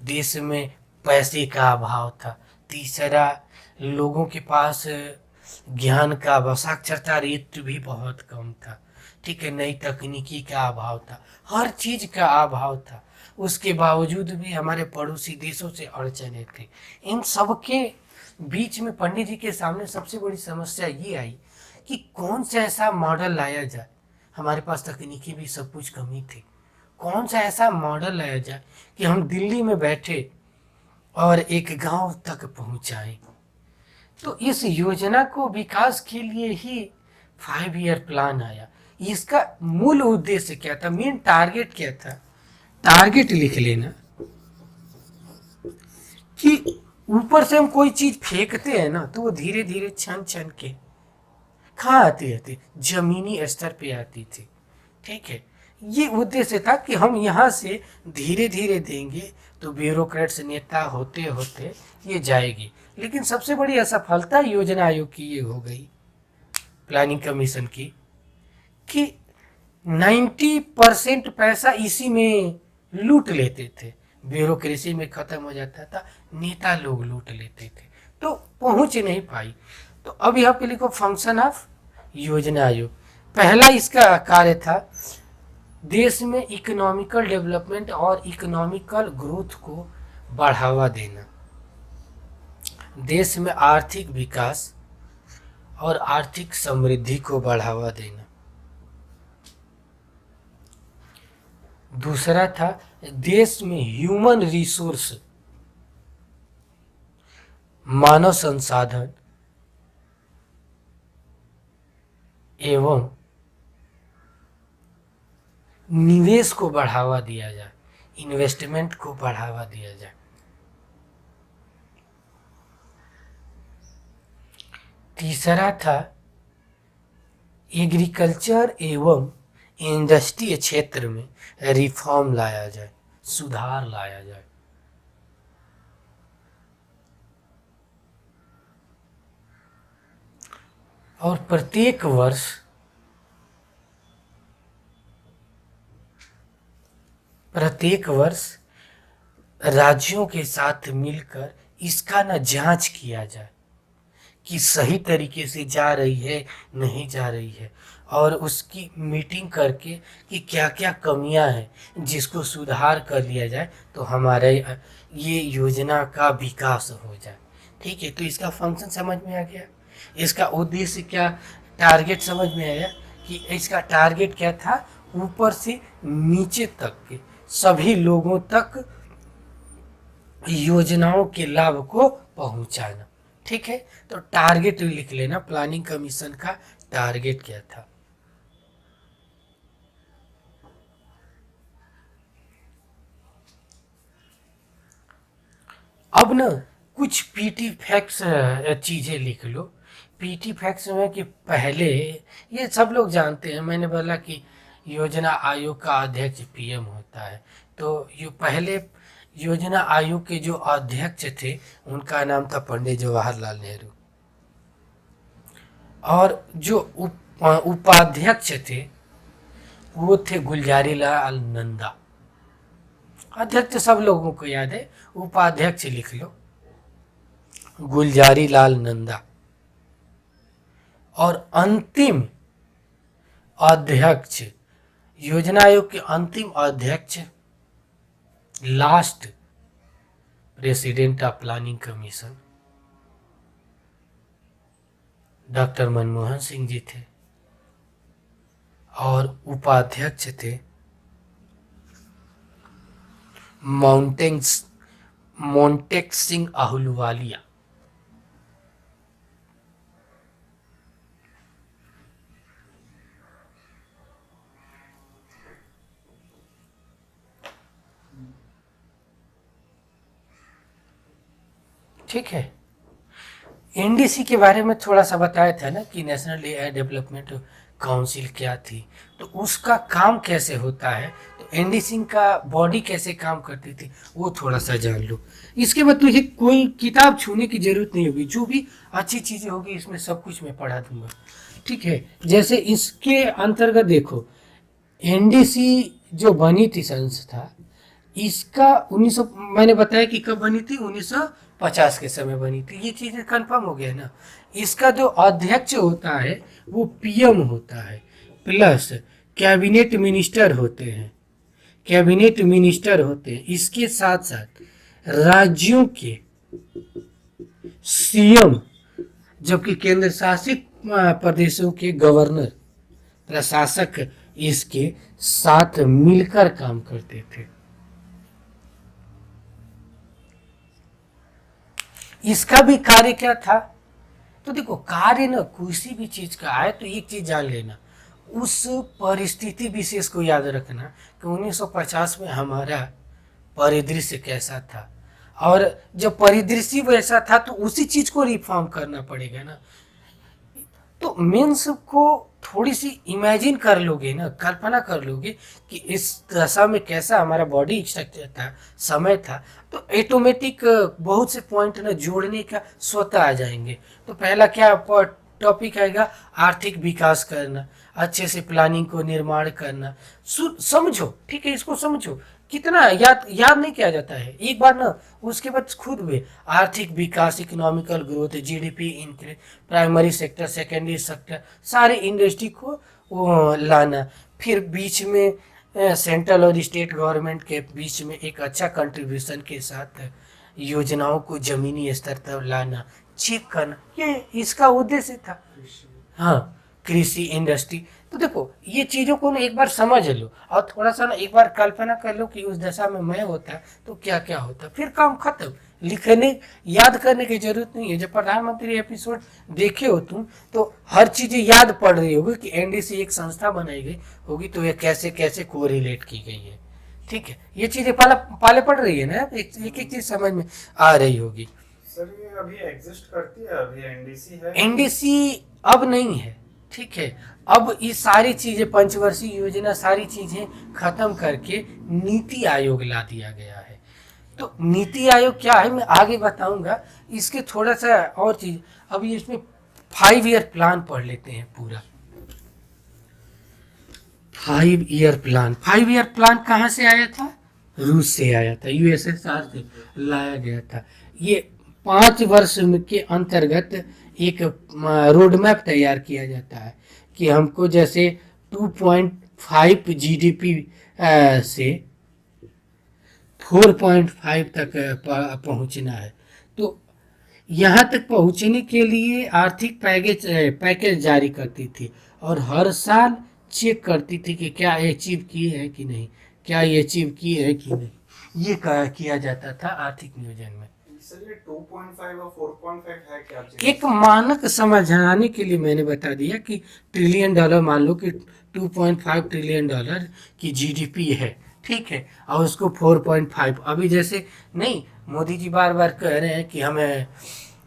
देश में पैसे का अभाव था। तीसरा, लोगों के पास ज्ञान का अभाव, साक्षरता रेट भी बहुत कम था। ठीक है, नई तकनीकी का अभाव था, हर चीज का अभाव था। उसके बावजूद भी हमारे पड़ोसी देशों से अड़चने थे। इन सब के बीच में पंडित जी के सामने सबसे बड़ी समस्या ये आई कि कौन सा ऐसा मॉडल लाया जाए। हमारे पास तकनीकी भी सब कुछ कमी थी। कौन सा ऐसा मॉडल लाया जाए कि हम दिल्ली में बैठे और एक गांव तक पहुंचाएं। तो इस योजना को विकास के लिए ही 5 ईयर प्लान आया। इसका मूल उद्देश्य क्या था, मेन टारगेट क्या था? टारगेट लिख लेना कि ऊपर से हम कोई चीज फेंकते हैं ना, तो वो धीरे धीरे छन छन के कहाँ आती थी? जमीनी स्तर पे आती थी। ठीक है, ये उद्देश्य था कि हम यहाँ से धीरे धीरे देंगे तो ब्यूरोक्रेट्स नेता होते होते ये जाएगी। लेकिन सबसे बड़ी असफलता योजना आयोग की ये हो गई, प्लानिंग कमीशन की, कि 90% पैसा इसी में लूट लेते थे। ब्यूरोक्रेसी में खत्म हो जाता था, नेता लोग लूट लेते थे, तो पहुंच नहीं पाई। तो अब यहाँ पे लिखो फंक्शन ऑफ योजना आयोग। पहला इसका कार्य था देश में इकोनॉमिकल डेवलपमेंट और इकोनॉमिकल ग्रोथ को बढ़ावा देना, देश में आर्थिक विकास और आर्थिक समृद्धि को बढ़ावा देना। दूसरा था देश में ह्यूमन रिसोर्स, मानव संसाधन एवं निवेश को बढ़ावा दिया जाए, इन्वेस्टमेंट को बढ़ावा दिया जाए। तीसरा था एग्रीकल्चर एवं इंडस्ट्री क्षेत्र में रिफॉर्म लाया जाए, सुधार लाया जाए। और प्रत्येक वर्ष राज्यों के साथ मिलकर इसका ना जांच किया जाए कि सही तरीके से जा रही है नहीं जा रही है, और उसकी मीटिंग करके कि क्या क्या कमियां हैं जिसको सुधार कर लिया जाए तो हमारे ये योजना का विकास हो जाए। ठीक है, तो इसका फंक्शन समझ में आ गया, इसका उद्देश्य क्या, टारगेट समझ में आया कि इसका टारगेट क्या था, ऊपर से नीचे तक के सभी लोगों तक योजनाओं के लाभ को पहुंचाना। ठीक है, तो टारगेट लिख लेना, प्लानिंग कमीशन का टारगेट क्या था। अब ना कुछ पीटी फैक्ट्स चीजें लिख लो। पीटी फैक्ट्स में कि पहले, ये सब लोग जानते हैं, मैंने बोला कि योजना आयोग का अध्यक्ष पीएम होता है, तो ये पहले योजना आयोग के जो अध्यक्ष थे उनका नाम था पंडित जवाहरलाल नेहरू, और जो उपाध्यक्ष थे वो थे गुलजारी लाल नंदा। अध्यक्ष सब लोगों को याद है, उपाध्यक्ष लिख लो गुलजारी लाल नंदा। और अंतिम अध्यक्ष, योजना आयोग के अंतिम अध्यक्ष, last president of planning commission doctor Manmohan Singh ji थे, और उपाध्यक्ष थे मोंटेक सिंह अहलुवालिया। ठीक है, एनडीसी के बारे में थोड़ा सा बताया था ना कि नेशनल डेवलपमेंट काउंसिल क्या थी, तो उसका काम कैसे होता है, तो एनडीसी का बॉडी कैसे काम करती थी, वो थोड़ा सा जान लो। इसके बाद तुझे कोई किताब छूने की जरूरत नहीं होगी, जो भी अच्छी चीज़ें होगी इसमें सब कुछ मैं पढ़ा दूंगा, ठीक है। जैसे इसके अंतर्गत देखो, एनडीसी जो बनी थी संस्था, इसका 1900, मैंने बताया कि कब बनी थी, 1950 के समय बनी थी, ये चीज़ें कंफर्म हो गया ना। इसका जो अध्यक्ष होता है वो पीएम होता है, प्लस कैबिनेट मिनिस्टर होते हैं, कैबिनेट मिनिस्टर होते हैं। इसके साथ साथ राज्यों के सीएम, जबकि केंद्र शासित प्रदेशों के गवर्नर, प्रशासक इसके साथ मिलकर काम करते थे। इसका भी कार्य क्या था, तो देखो कार्य ना किसी भी चीज का आए तो एक चीज जान लेना, उस परिस्थिति विशेष को याद रखना कि 1950 में हमारा परिदृश्य कैसा था, और जब परिदृश्य वैसा था तो उसी चीज को रिफॉर्म करना पड़ेगा ना। तो मेंस को थोड़ी सी इमेजिन कर लोगे ना, कल्पना कर लोगे कि इस दशा में कैसा हमारा बॉडी स्ट्रक्चर था, समय था, तो ऑटोमेटिक बहुत से पॉइंट ना जोड़ने का स्वतः आ जाएंगे। तो पहला क्या टॉपिक आएगा, आर्थिक विकास करना, अच्छे से प्लानिंग को निर्माण करना। समझो, ठीक है, इसको समझो, कितना याद नहीं किया जाता है एक बार ना, उसके बाद खुद भी आर्थिक विकास, economical growth, GDP increase, primary sector, secondary sector, सारे इंडस्ट्री को वो लाना, फिर बीच में सेंट्रल और स्टेट गवर्नमेंट के बीच में एक अच्छा कंट्रीब्यूशन के साथ योजनाओं को जमीनी स्तर तक लाना, चेक करना, ये इसका उद्देश्य था। हाँ, कृषि इंडस्ट्री। तो देखो ये चीज़ों को ना एक बार समझ लो और थोड़ा सा ना एक बार कल्पना कर लो कि उस दशा में मैं होता तो क्या क्या होता, फिर काम खत्म। लिखने याद करने की जरूरत नहीं है। जब प्रधानमंत्री एपिसोड देखे हो तुम तो हर चीज़ें याद पड़ रही होगी कि एनडीसी एक संस्था बनाई गई होगी तो ये कैसे कैसे कोरिलेट की गई है, ठीक है। ये चीज़ें पाले पड़ रही है ना, एक एक चीज़ समझ में आ रही होगी। सर ये अभी एग्जिस्ट करती है, अभी एनडीसी है? एनडीसी अब नहीं है, ठीक है। अब ये सारी चीजें, पंचवर्षीय योजना, सारी चीजें खत्म करके नीति आयोग ला दिया गया है। तो नीति आयोग क्या है मैं आगे बताऊंगा। इसके थोड़ा सा और चीज, अभी इसमें 5 ईयर प्लान पढ़ लेते हैं पूरा। 5 ईयर प्लान, 5 ईयर प्लान कहाँ से आया था, रूस से आया था, यूएसएसआर से लाया गया था। ये 5 वर्ष के अंतर्गत एक रोड मैप तैयार किया जाता है कि हमको जैसे 2.5 जीडीपी से 4.5 तक पहुंचना है। तो यहाँ तक पहुंचने के लिए आर्थिक पैकेज जारी करती थी और हर साल चेक करती थी कि क्या ये अचीव किए हैं कि नहीं, क्या ये अचीव किए हैं कि नहीं, ये किया जाता था आर्थिक नियोजन में। 2.5 और 4.5 है क्या? एक मानक समझाने के लिए मैंने बता दिया कि ट्रिलियन डॉलर, मान लो कि 2.5 ट्रिलियन डॉलर की जीडीपी है, ठीक है, और उसको 4.5, अभी जैसे नहीं, मोदी जी बार बार कह रहे हैं कि हमें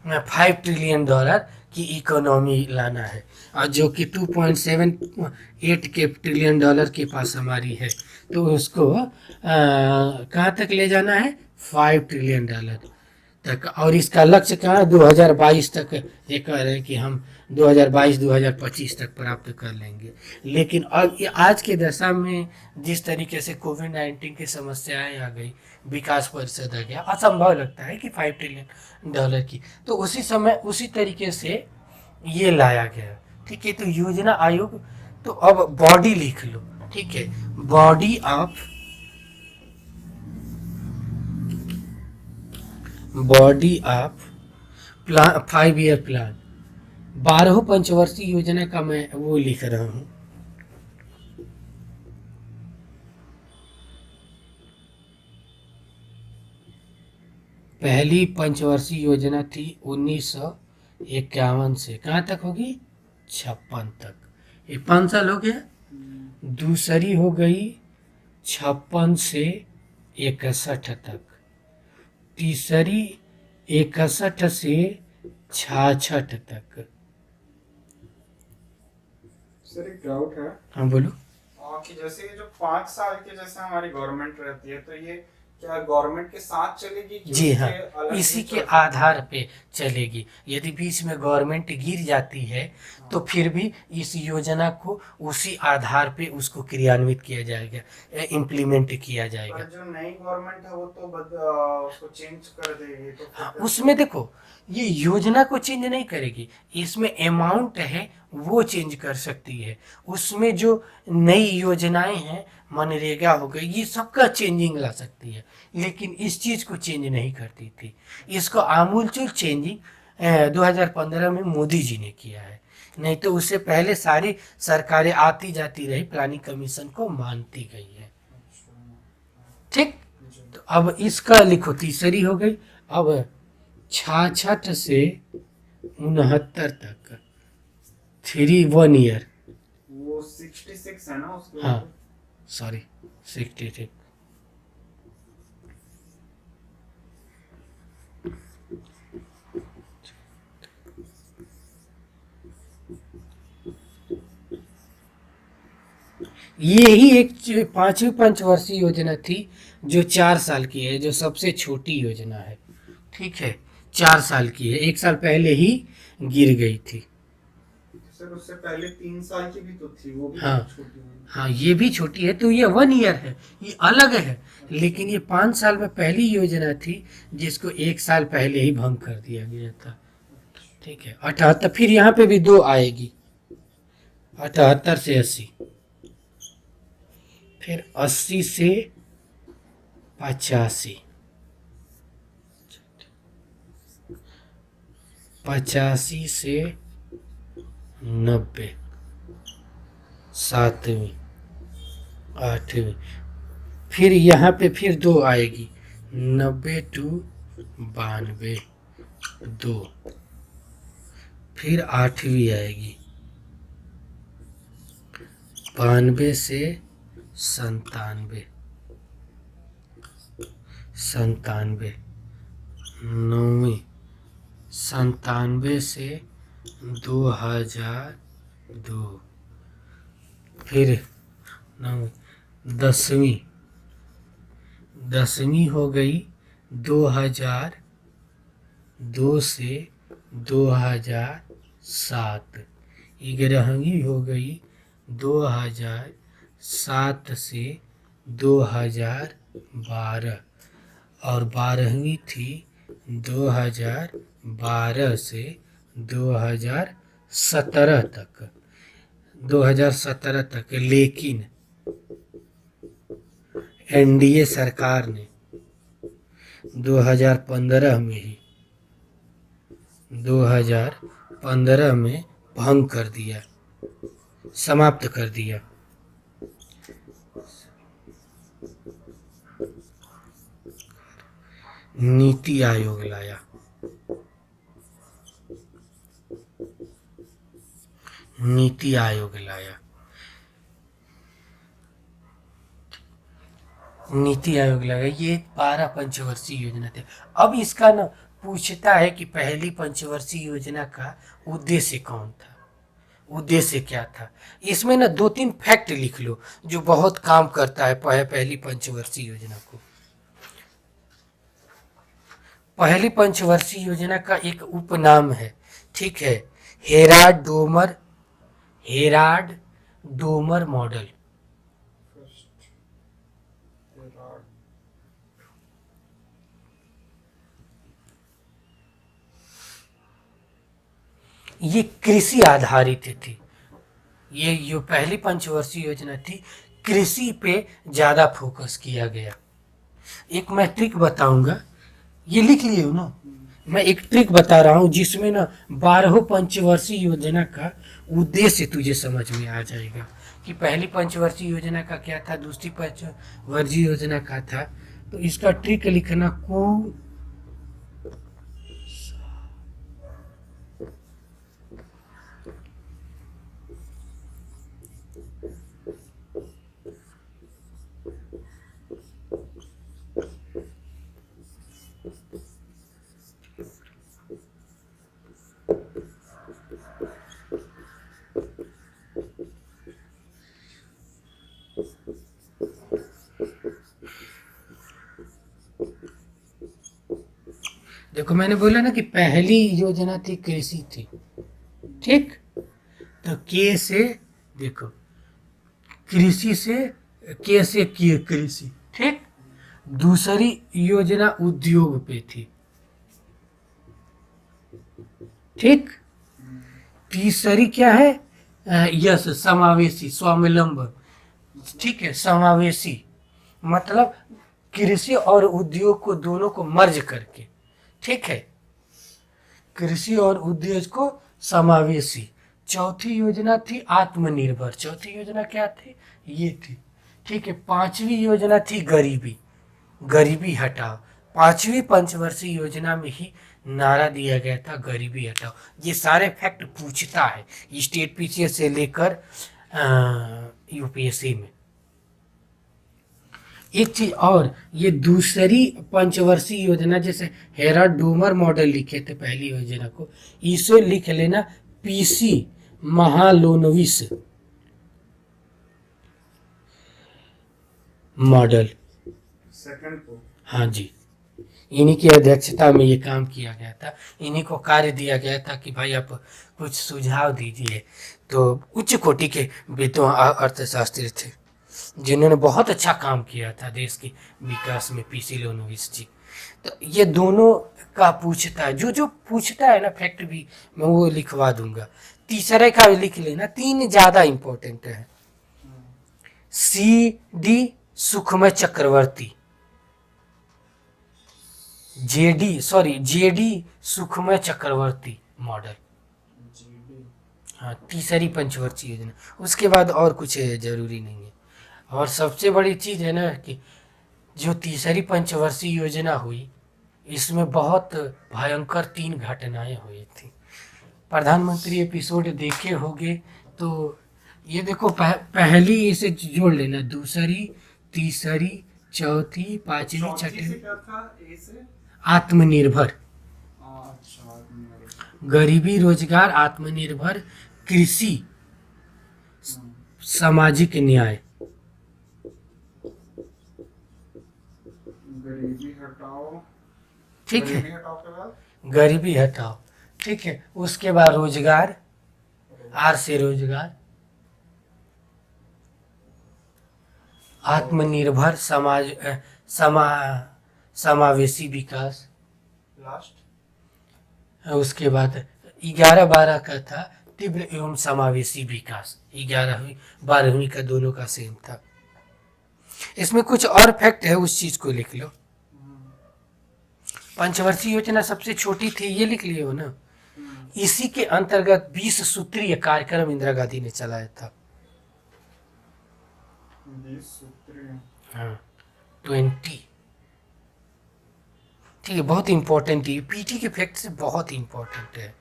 5 ट्रिलियन डॉलर की इकोनॉमी लाना है, और जो कि 2.78 के ट्रिलियन डॉलर के पास हमारी है, तो उसको कहाँ तक ले जाना है, 5 ट्रिलियन डॉलर तक। और इसका लक्ष्य कहाँ है, 2022 तक। ये कह रहे हैं कि हम 2022-2025 तक प्राप्त कर लेंगे। लेकिन अब आज के दशा में जिस तरीके से कोविड-19 की समस्याएं आ गई, विकास परिषद आ गया, असंभव लगता है कि 5 ट्रिलियन डॉलर की, तो उसी समय उसी तरीके से ये लाया गया, ठीक है। तो योजना आयोग, तो अब बॉडी लिख लो, ठीक है, बॉडी ऑफ 5 ईयर प्लान, 12 पंचवर्षीय योजना का मैं वो लिख रहा हूँ। पहली पंचवर्षीय योजना थी 1951 से कहाँ तक होगी, 56 तक, ये 5 साल हो गया। दूसरी हो गई 56 से 61 तक, तीसरी 61 से 66 तक। सर एक डाउट है हाँ बोलो। कि जैसे ये जो 5 साल के जैसे हमारी गवर्नमेंट रहती है, तो ये क्या गवर्नमेंट के साथ चलेगी कि जी हाँ, उसके अलग इसी भी के चल सकती आधार है? पे चलेगी। यदि बीच में गवर्नमेंट गिर जाती है तो हाँ। फिर भी इस योजना को उसी आधार पे उसको क्रियान्वित किया जाएगा, इम्प्लीमेंट किया जाएगा। पर जो नई गवर्नमेंट है वो तो उसको चेंज कर देगी, तो फिर हाँ, कैसे? उसमें देखो, ये योजना को चेंज नहीं करेगी, इसमें अमाउंट है वो चेंज कर सकती है। उसमें जो नई योजनाएं हैं, मनरेगा हो गई, ये सबका चेंजिंग ला सकती है, लेकिन इस चीज को चेंज नहीं करती थी। इसको आमूलचूल चेंजिंग 2015 में मोदी जी ने किया है, नहीं तो उससे पहले सारी सरकारें आती जाती रही, प्लानिंग कमीशन को मानती गई है। ठीक, जी। तो अब इसका लिखो, तीसरी हो गई। अब 66 से 69 तक, 1 ईयर। वो 66 है ना उसके हाँ ऊपर? सॉरी, 66। ये ही एक पांचवी पंचवर्षीय योजना थी जो 4 साल की है, जो सबसे छोटी योजना है। ठीक है, 4 साल की है, 1 साल पहले ही गिर गई थी। सर उससे पहले 3 साल की भी तो थी, वो भी हाँ तो छोटी हुई। हाँ, ये भी छोटी है, तो ये 1 ईयर है, ये अलग है। लेकिन ये 5 साल में पहली योजना थी जिसको 1 साल पहले ही भंग कर दिया गया था। ठीक है, 78, फिर यहाँ पे भी 2 आएगी, 78 से 80, फिर 80 से 85, 85 से 90, 7वीं, 8वीं, फिर यहाँ पे फिर 2 आएगी, 90 टू 92, 2, फिर 8वीं आएगी, 92 से 97, 97, 9वीं, 97 से 2002, फिर 9वीं, 10वीं, 10वीं हो गई 2002 से 2007, 11वीं हो गई 2007 से 2012, और 12वीं थी 2012 से 2017 तक, 2017 तक। लेकिन एनडीए सरकार ने 2015 में ही, 2015 में भंग कर दिया, समाप्त कर दिया। नीति आयोग लाया, नीति आयोग लाया, नीति आयोग लगा। ये 12 पंचवर्षीय योजना थे। अब इसका ना पूछता है कि पहली पंचवर्षीय योजना का उद्देश्य कौन था, उद्देश्य क्या था। इसमें ना 2-3 फैक्ट लिख लो जो बहुत काम करता है पहली पंचवर्षीय योजना को। पहली पंचवर्षीय योजना का एक उपनाम है, ठीक है, Harrod Domar, Harrod Domar model. First विराट। ये कृषि आधारित थी। ये जो पहली पंचवर्षीय योजना थी, कृषि पे ज्यादा फोकस किया गया। एक मैं ट्रिक बताऊंगा, ये लिख लिए हो ना। मैं एक ट्रिक बता रहा हूँ जिसमें ना 12 पंचवर्षीय योजना का उद्देश्य तुझे समझ में आ जाएगा कि पहली पंचवर्षीय योजना का क्या था, दूसरी पंचवर्षीय योजना का था। तो इसका ट्रिक लिखना, कु देखो मैंने बोला ना कि पहली योजना थी कृषि थी, ठीक। तो के से देखो, कृषि से, के से किए कृषि, ठीक। दूसरी योजना उद्योग पे थी, ठीक। तीसरी क्या है, यस समावेशी, स्वावलंबन, ठीक है, समावेशी मतलब कृषि और उद्योग को दोनों को मर्ज करके, ठीक है, कृषि और उद्योग को समावेशी। चौथी योजना थी आत्मनिर्भर, चौथी योजना क्या थी, ये थी, ठीक है। पांचवी योजना थी गरीबी, गरीबी हटाओ। पांचवी पंचवर्षीय योजना में ही नारा दिया गया था गरीबी हटाओ। ये सारे फैक्ट पूछता है स्टेट पीसीएस से लेकर यूपीएससी में। एक चीज और, ये दूसरी पंचवर्षीय योजना, जैसे हेरा डोमर मॉडल लिखे थे पहली योजना को, इसे लिख लेना पीसी महालोनविस मॉडल, सेकंड को, हाँ जी, इन्हीं की अध्यक्षता में ये काम किया गया था। इन्हीं को कार्य दिया गया था कि भाई आप कुछ सुझाव दीजिए। तो उच्च कोटि के विद्वान अर्थशास्त्री थे जिन्होंने बहुत अच्छा काम किया था देश के विकास में, पीसी लोनोविस जी। तो ये दोनों का पूछता है, जो जो पूछता है ना फैक्ट भी मैं वो लिखवा दूंगा। तीसरे का लिख लेना, तीन ज़्यादा इम्पोर्टेंट है। सी डी सुखमय चक्रवर्ती, जेडी सुखमय चक्रवर्ती मॉडल, हाँ, तीसरी पंचवर्षीय योजना। उसके बाद और कुछ जरूरी नहीं है। और सबसे बड़ी चीज़ है ना कि जो तीसरी पंचवर्षीय योजना हुई, इसमें बहुत भयंकर 3 घटनाएं हुई थी। प्रधानमंत्री एपिसोड देखे होंगे तो ये देखो, पहली इसे जोड़ लेना, दूसरी, तीसरी, चौथी, पांचवी, छठी। आत्मनिर्भर, गरीबी, रोजगार, आत्मनिर्भर, कृषि, सामाजिक न्याय, गरीबी हटाओ, ठीक है, गरीबी हटाओ के बाद, गरीबी हटाओ, ठीक है। उसके बाद रोजगार, आर से रोजगार, आत्मनिर्भर, समावेशी विकास, लास्ट। उसके बाद 11-12 का था तीव्र एवं समावेशी विकास। 11वीं 12वीं का दोनों का सेम था। इसमें कुछ और फैक्ट है, उस चीज को लिख लो। पंचवर्षीय योजना सबसे छोटी थी, ये लिख लिए हो ना। इसी के अंतर्गत 20 सूत्रीय कार्यक्रम इंदिरा गांधी ने चलाया था। 20 सूत्रीय, हाँ, 20, ठीक है, बहुत इंपॉर्टेंट है। पीटी के फैक्ट से बहुत इंपॉर्टेंट है।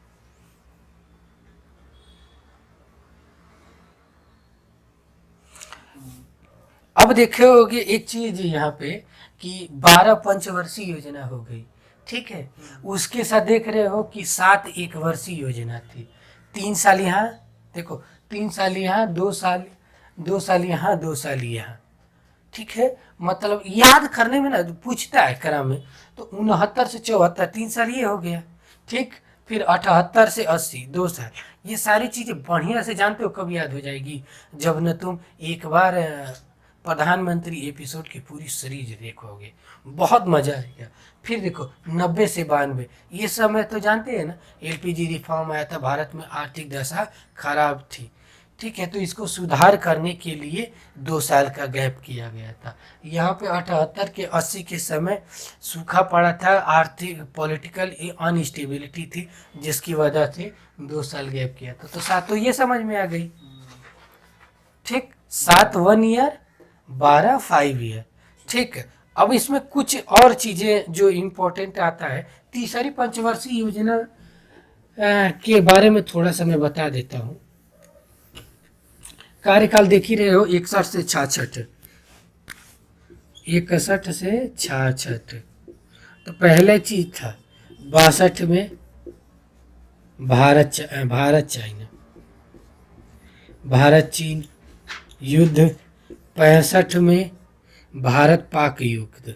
अब देखे होगे एक चीज यहाँ पे कि 12 पंचवर्षीय योजना हो गई, ठीक है। उसके साथ देख रहे हो कि 7 एक वर्षीय योजना थी। 3 साल यहाँ, देखो 3 साल यहाँ, 2 साल, 2 साल यहाँ, 2 साल यहाँ, ठीक है। मतलब याद करने में ना पूछता है क्रम में, तो 69 से 74, 3 साल ये हो गया, ठीक। फिर 78 से 80, 2 साल। ये सारी चीजें बढ़िया से जानते हो कब याद हो जाएगी, जब न तुम एक बार प्रधानमंत्री एपिसोड की पूरी सीरीज देखोगे, बहुत मजा आएगा। फिर देखो 90 से 92, ये समय तो जानते हैं ना, एलपीजी रिफॉर्म आया था, भारत में आर्थिक दशा खराब थी, ठीक है। तो इसको सुधार करने के लिए 2 साल का गैप किया गया था। यहाँ पे 78 के 80 के समय सूखा पड़ा था, आर्थिक पॉलिटिकल अनस्टेबिलिटी थी, जिसकी वजह से 2 साल गैप किया था। तो 7 तो ये समझ में आ गई, ठीक। 7 1 ईयर, 12 5 ईयर, ठीक है। अब इसमें कुछ और चीजें जो इम्पोर्टेंट आता है, तीसरी पंचवर्षीय योजना के बारे में थोड़ा सा मैं बता देता हूँ। कार्यकाल देख ही रहे हो, 61 से 66, 61 से 66। तो पहला चीज था 62 में भारत चाइना, भारत चीन युद्ध, 65 में भारत पाक युद्ध,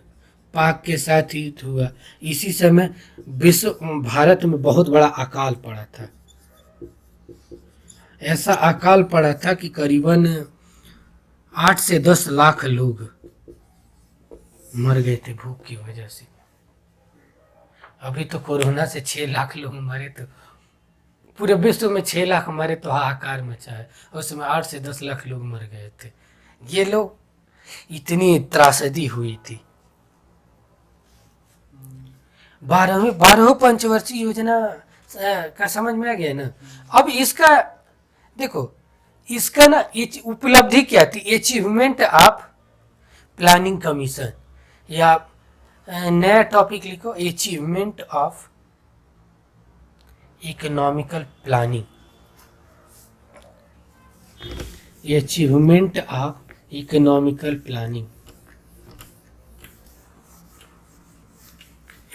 पाक के साथ युद्ध हुआ। इसी समय विश्व भारत में बहुत बड़ा अकाल पड़ा था। ऐसा अकाल पड़ा था कि करीबन 8 से 10 लाख लोग मर गए थे भूख की वजह से। अभी तो कोरोना से 6 लाख लोग मरे, तो पूरे विश्व में 6 लाख मरे तो हाहाकार मचा है। उस समय 8 से 10 लाख लोग मर गए थे। ये लोग, इतनी त्रासदी हुई थी। 12 पंचवर्षीय योजना का समझ में आ गया ना। अब इसका देखो, इसका ना उपलब्धि क्या थी, अचीवमेंट ऑफ प्लानिंग कमीशन, या नया टॉपिक लिखो, achievement of economical planning, achievement of economical planning,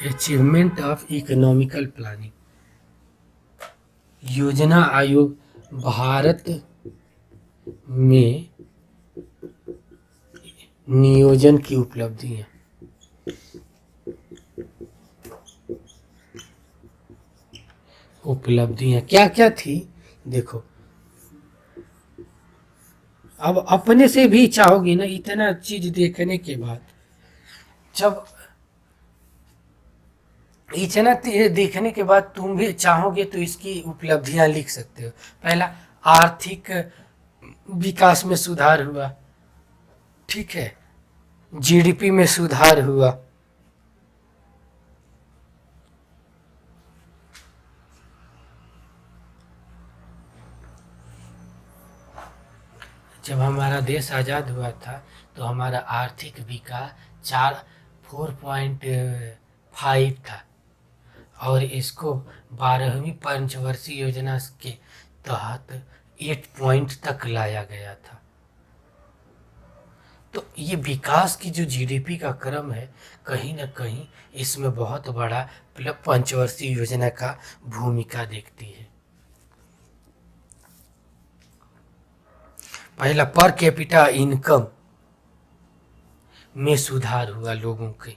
achievement of economical planning. योजना आयोग भारत में नियोजन की उपलब्धि है। उपलब्धियां क्या क्या थी देखो। अब अपने से भी चाहोगे ना, इतना चीज देखने के बाद, जब इतना देखने के बाद तुम भी चाहोगे तो इसकी उपलब्धियां लिख सकते हो। पहला, आर्थिक विकास में सुधार हुआ, ठीक है, जीडीपी में सुधार हुआ, जब हमारा देश आज़ाद हुआ था तो हमारा आर्थिक विकास 4.5 था, और इसको 12वीं पंचवर्षीय योजना के तहत 8 पॉइंट तक लाया गया था। तो ये विकास की जो जीडीपी का क्रम है, कहीं ना कहीं इसमें बहुत बड़ा पंचवर्षीय योजना का भूमिका देखती है। पहला, पर कैपिटा इनकम में सुधार हुआ लोगों के।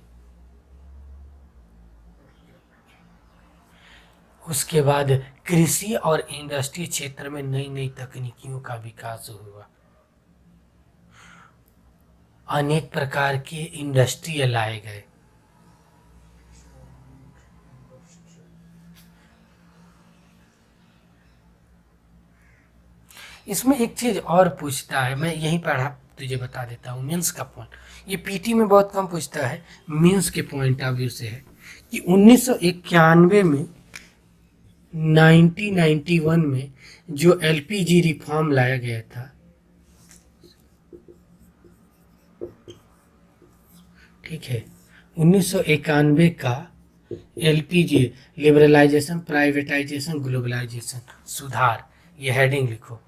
उसके बाद कृषि और इंडस्ट्री क्षेत्र में नई नई तकनीकियों का विकास हुआ। अनेक प्रकार के इंडस्ट्री लाए गए। इसमें एक चीज और पूछता है, मैं यहीं पढ़ा तुझे बता देता हूँ, मेंस का पॉइंट। ये पीटी में बहुत कम पूछता है, मेंस के पॉइंट ऑफ व्यू से है कि 1991 में 1991 में जो एलपीजी रिफॉर्म लाया गया था, ठीक है, 1991 का एलपीजी, लिबरलाइजेशन, प्राइवेटाइजेशन, ग्लोबलाइजेशन, सुधार, ये हेडिंग लिखो।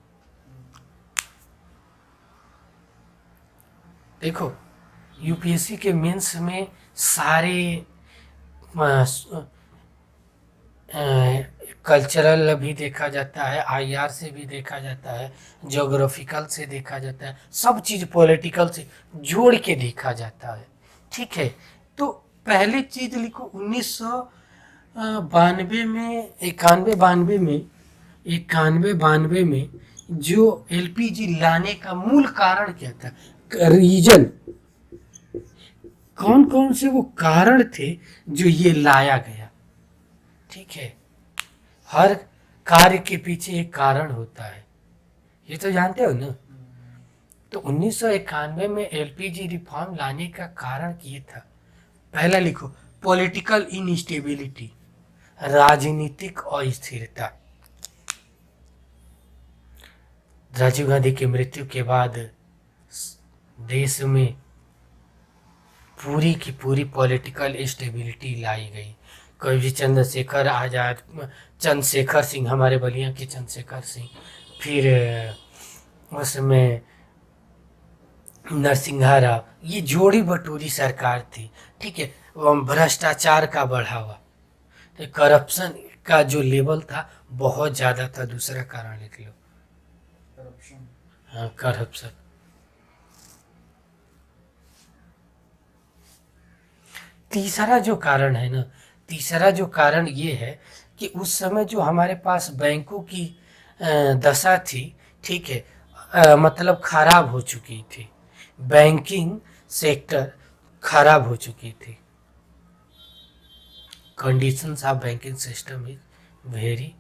देखो, यूपीएससी के मेंस में सारे कल्चरल भी देखा जाता है, आईआर से भी देखा जाता है, ज्योग्राफिकल से देखा जाता है, सब चीज़ पॉलिटिकल से जोड़ के देखा जाता है, ठीक है। तो पहली चीज़ लिखो, 1992 में, 91 92 में जो एलपीजी लाने का मूल कारण क्या था, रीजन, कौन कौन से वो कारण थे जो ये लाया गया, ठीक है। हर कार्य के पीछे एक कारण होता है, ये तो जानते हो ना। तो 1991 में एलपीजी रिफॉर्म लाने का कारण ये था। पहला लिखो, पॉलिटिकल इनस्टेबिलिटी, राजनीतिक अस्थिरता। राजीव गांधी की मृत्यु के बाद देश में पूरी की पूरी पॉलिटिकल स्टेबिलिटी लाई गई। कोई भी चंद्रशेखर आजाद, चंद्रशेखर सिंह, हमारे बलिया के चंद्रशेखर सिंह, फिर उसमें नरसिंहा राव, ये जोड़ी बटोरी सरकार थी, ठीक है। भ्रष्टाचार का बढ़ावा, तो करप्शन का जो लेवल था बहुत ज़्यादा था। दूसरा कारण लिख लो, करप्शन। हाँ, करप्शन। तीसरा जो कारण है ना, तीसरा जो कारण ये है कि उस समय जो हमारे पास बैंकों की दशा थी, ठीक है, मतलब खराब हो चुकी थी। बैंकिंग सेक्टर खराब हो चुकी थी। Conditions of banking system is very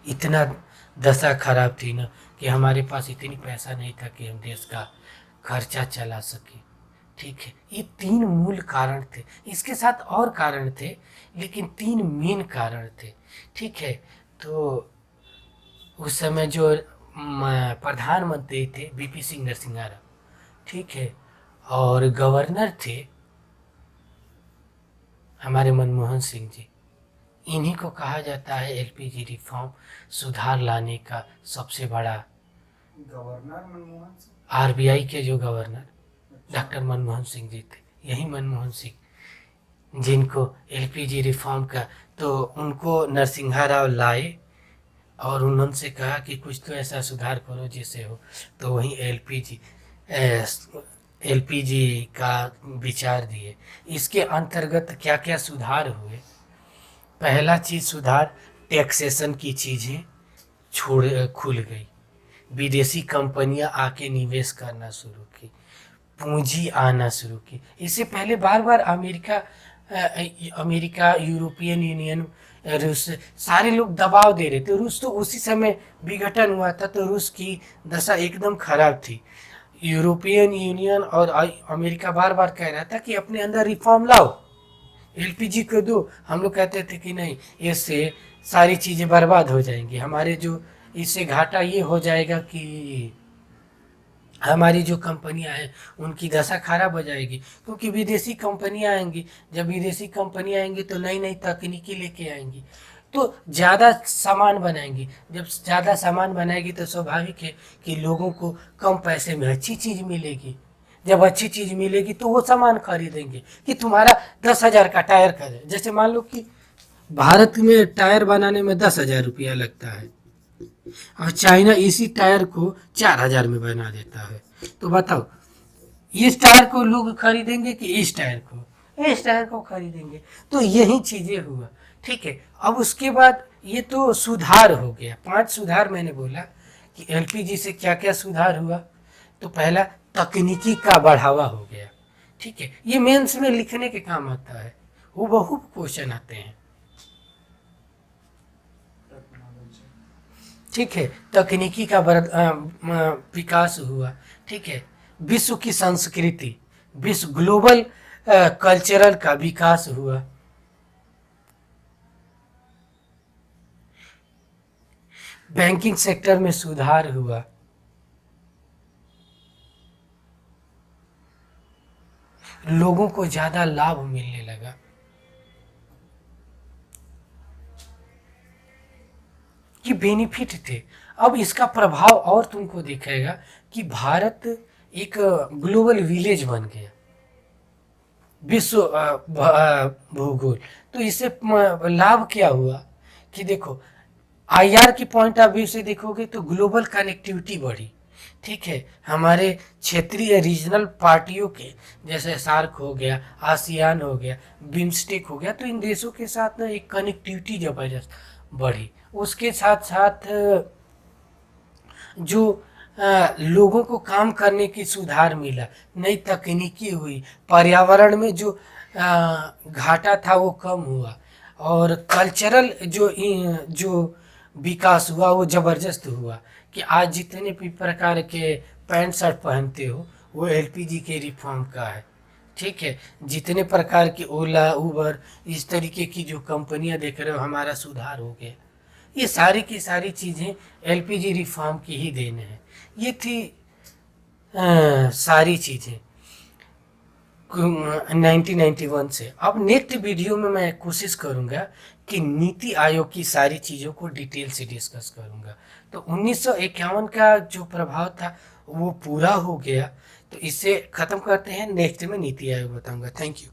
इतना दशा खराब थी ना कि हमारे पास इतनी पैसा नहीं था कि हम देश का खर्चा चला सके। ठीक है, ये 3 मूल कारण थे। इसके साथ और कारण थे, लेकिन 3 मेन कारण थे। ठीक है, तो उस समय जो प्रधानमंत्री थे बीपी सिंह नरसिंहारा, ठीक है, और गवर्नर थे हमारे मनमोहन सिंह जी। इन्हीं को कहा जाता है एलपीजी रिफॉर्म सुधार लाने का सबसे बड़ा। गवर्नर मनमोहन सिंह, आरबीआई के जो गवर्नर डॉक्टर मनमोहन सिंह जी थे, यही मनमोहन सिंह जिनको एलपीजी रिफॉर्म का, तो उनको नरसिंहा राव लाए और उन्होंने कहा कि कुछ तो ऐसा सुधार करो जिससे हो, तो वहीं एलपीजी का विचार दिए। इसके अंतर्गत क्या क्या सुधार हुए? पहला चीज सुधार, टैक्सेशन की चीजें खुल गई, विदेशी कंपनियां आके निवेश करना शुरू की, पूंजी आना शुरू की। इससे पहले बार बार अमेरिका, यूरोपियन यूनियन, रूस, सारे लोग दबाव दे रहे थे। रूस तो उसी समय विघटन हुआ था, तो रूस की दशा एकदम खराब थी। यूरोपियन यूनियन और अमेरिका बार बार कह रहा था कि अपने अंदर रिफॉर्म लाओ, एलपीजी को दो। हम लोग कहते थे कि नहीं, इससे सारी चीज़ें बर्बाद हो जाएंगी, हमारे जो इससे घाटा ये हो जाएगा कि हमारी जो कंपनियां हैं उनकी दशा खराब हो जाएगी, क्योंकि विदेशी कंपनियां आएंगी। जब विदेशी कंपनियां आएंगी तो नई नई तकनीकी लेके आएंगी, तो ज़्यादा सामान बनाएंगी। जब ज़्यादा सामान बनाएगी तो स्वाभाविक है कि लोगों को कम पैसे में अच्छी चीज़ मिलेगी। जब अच्छी चीज़ मिलेगी तो वो सामान खरीदेंगे। कि तुम्हारा 10,000 का टायर का, जैसे मान लो कि भारत में टायर बनाने में 10,000 रुपया लगता है और चाइना इसी टायर को 4,000 में बना देता है, तो बताओ इस टायर को लोग खरीदेंगे कि इस टायर को? इस टायर को खरीदेंगे। तो यही चीजें हुआ। ठीक है, अब उसके बाद ये तो सुधार हो गया। 5 सुधार मैंने बोला कि एलपीजी से क्या क्या सुधार हुआ। तो पहला, तकनीकी का बढ़ावा हो गया। ठीक है, ये मेंस में लिखने के काम आता है, वो बहुत क्वेश्चन आते हैं। ठीक है, तकनीकी का विकास हुआ। ठीक है, विश्व की संस्कृति, विश्व ग्लोबल कल्चरल का विकास हुआ। बैंकिंग सेक्टर में सुधार हुआ। लोगों को ज्यादा लाभ मिलने लगा। ये बेनिफिट थे। अब इसका प्रभाव और तुमको दिखेगा कि भारत एक ग्लोबल विलेज बन गया, विश्व भूगोल। तो इससे लाभ क्या हुआ कि देखो, आईआर की पॉइंट ऑफ व्यू से देखोगे तो ग्लोबल कनेक्टिविटी बढ़ी। ठीक है, हमारे क्षेत्रीय रीजनल पार्टियों के, जैसे सार्क हो गया, आसियान हो गया, बिम्स्टेक हो गया, तो इन देशों के साथ ना एक कनेक्टिविटी जबरदस्त बढ़ी। उसके साथ साथ जो लोगों को काम करने की सुधार मिला, नई तकनीकी हुई, पर्यावरण में जो घाटा था वो कम हुआ, और कल्चरल जो विकास हुआ वो जबरदस्त हुआ कि आज जितने भी प्रकार के पैंट शर्ट पहनते हो वो एलपीजी के रिफॉर्म का है। ठीक है, जितने प्रकार की ओला, उबर, इस तरीके की जो कंपनियां देख रहे हो, हमारा सुधार हो गया। ये सारी की सारी चीज़ें एलपीजी रिफॉर्म की ही देन है। ये थी सारी चीज़ें 1991 से। अब नेक्स्ट वीडियो में मैं कोशिश करूंगा कि नीति आयोग की सारी चीज़ों को डिटेल से डिस्कस करूंगा। तो 1951 का जो प्रभाव था वो पूरा हो गया। तो इसे ख़त्म करते हैं, नेक्स्ट में नीति आयोग बताऊंगा। Thank you.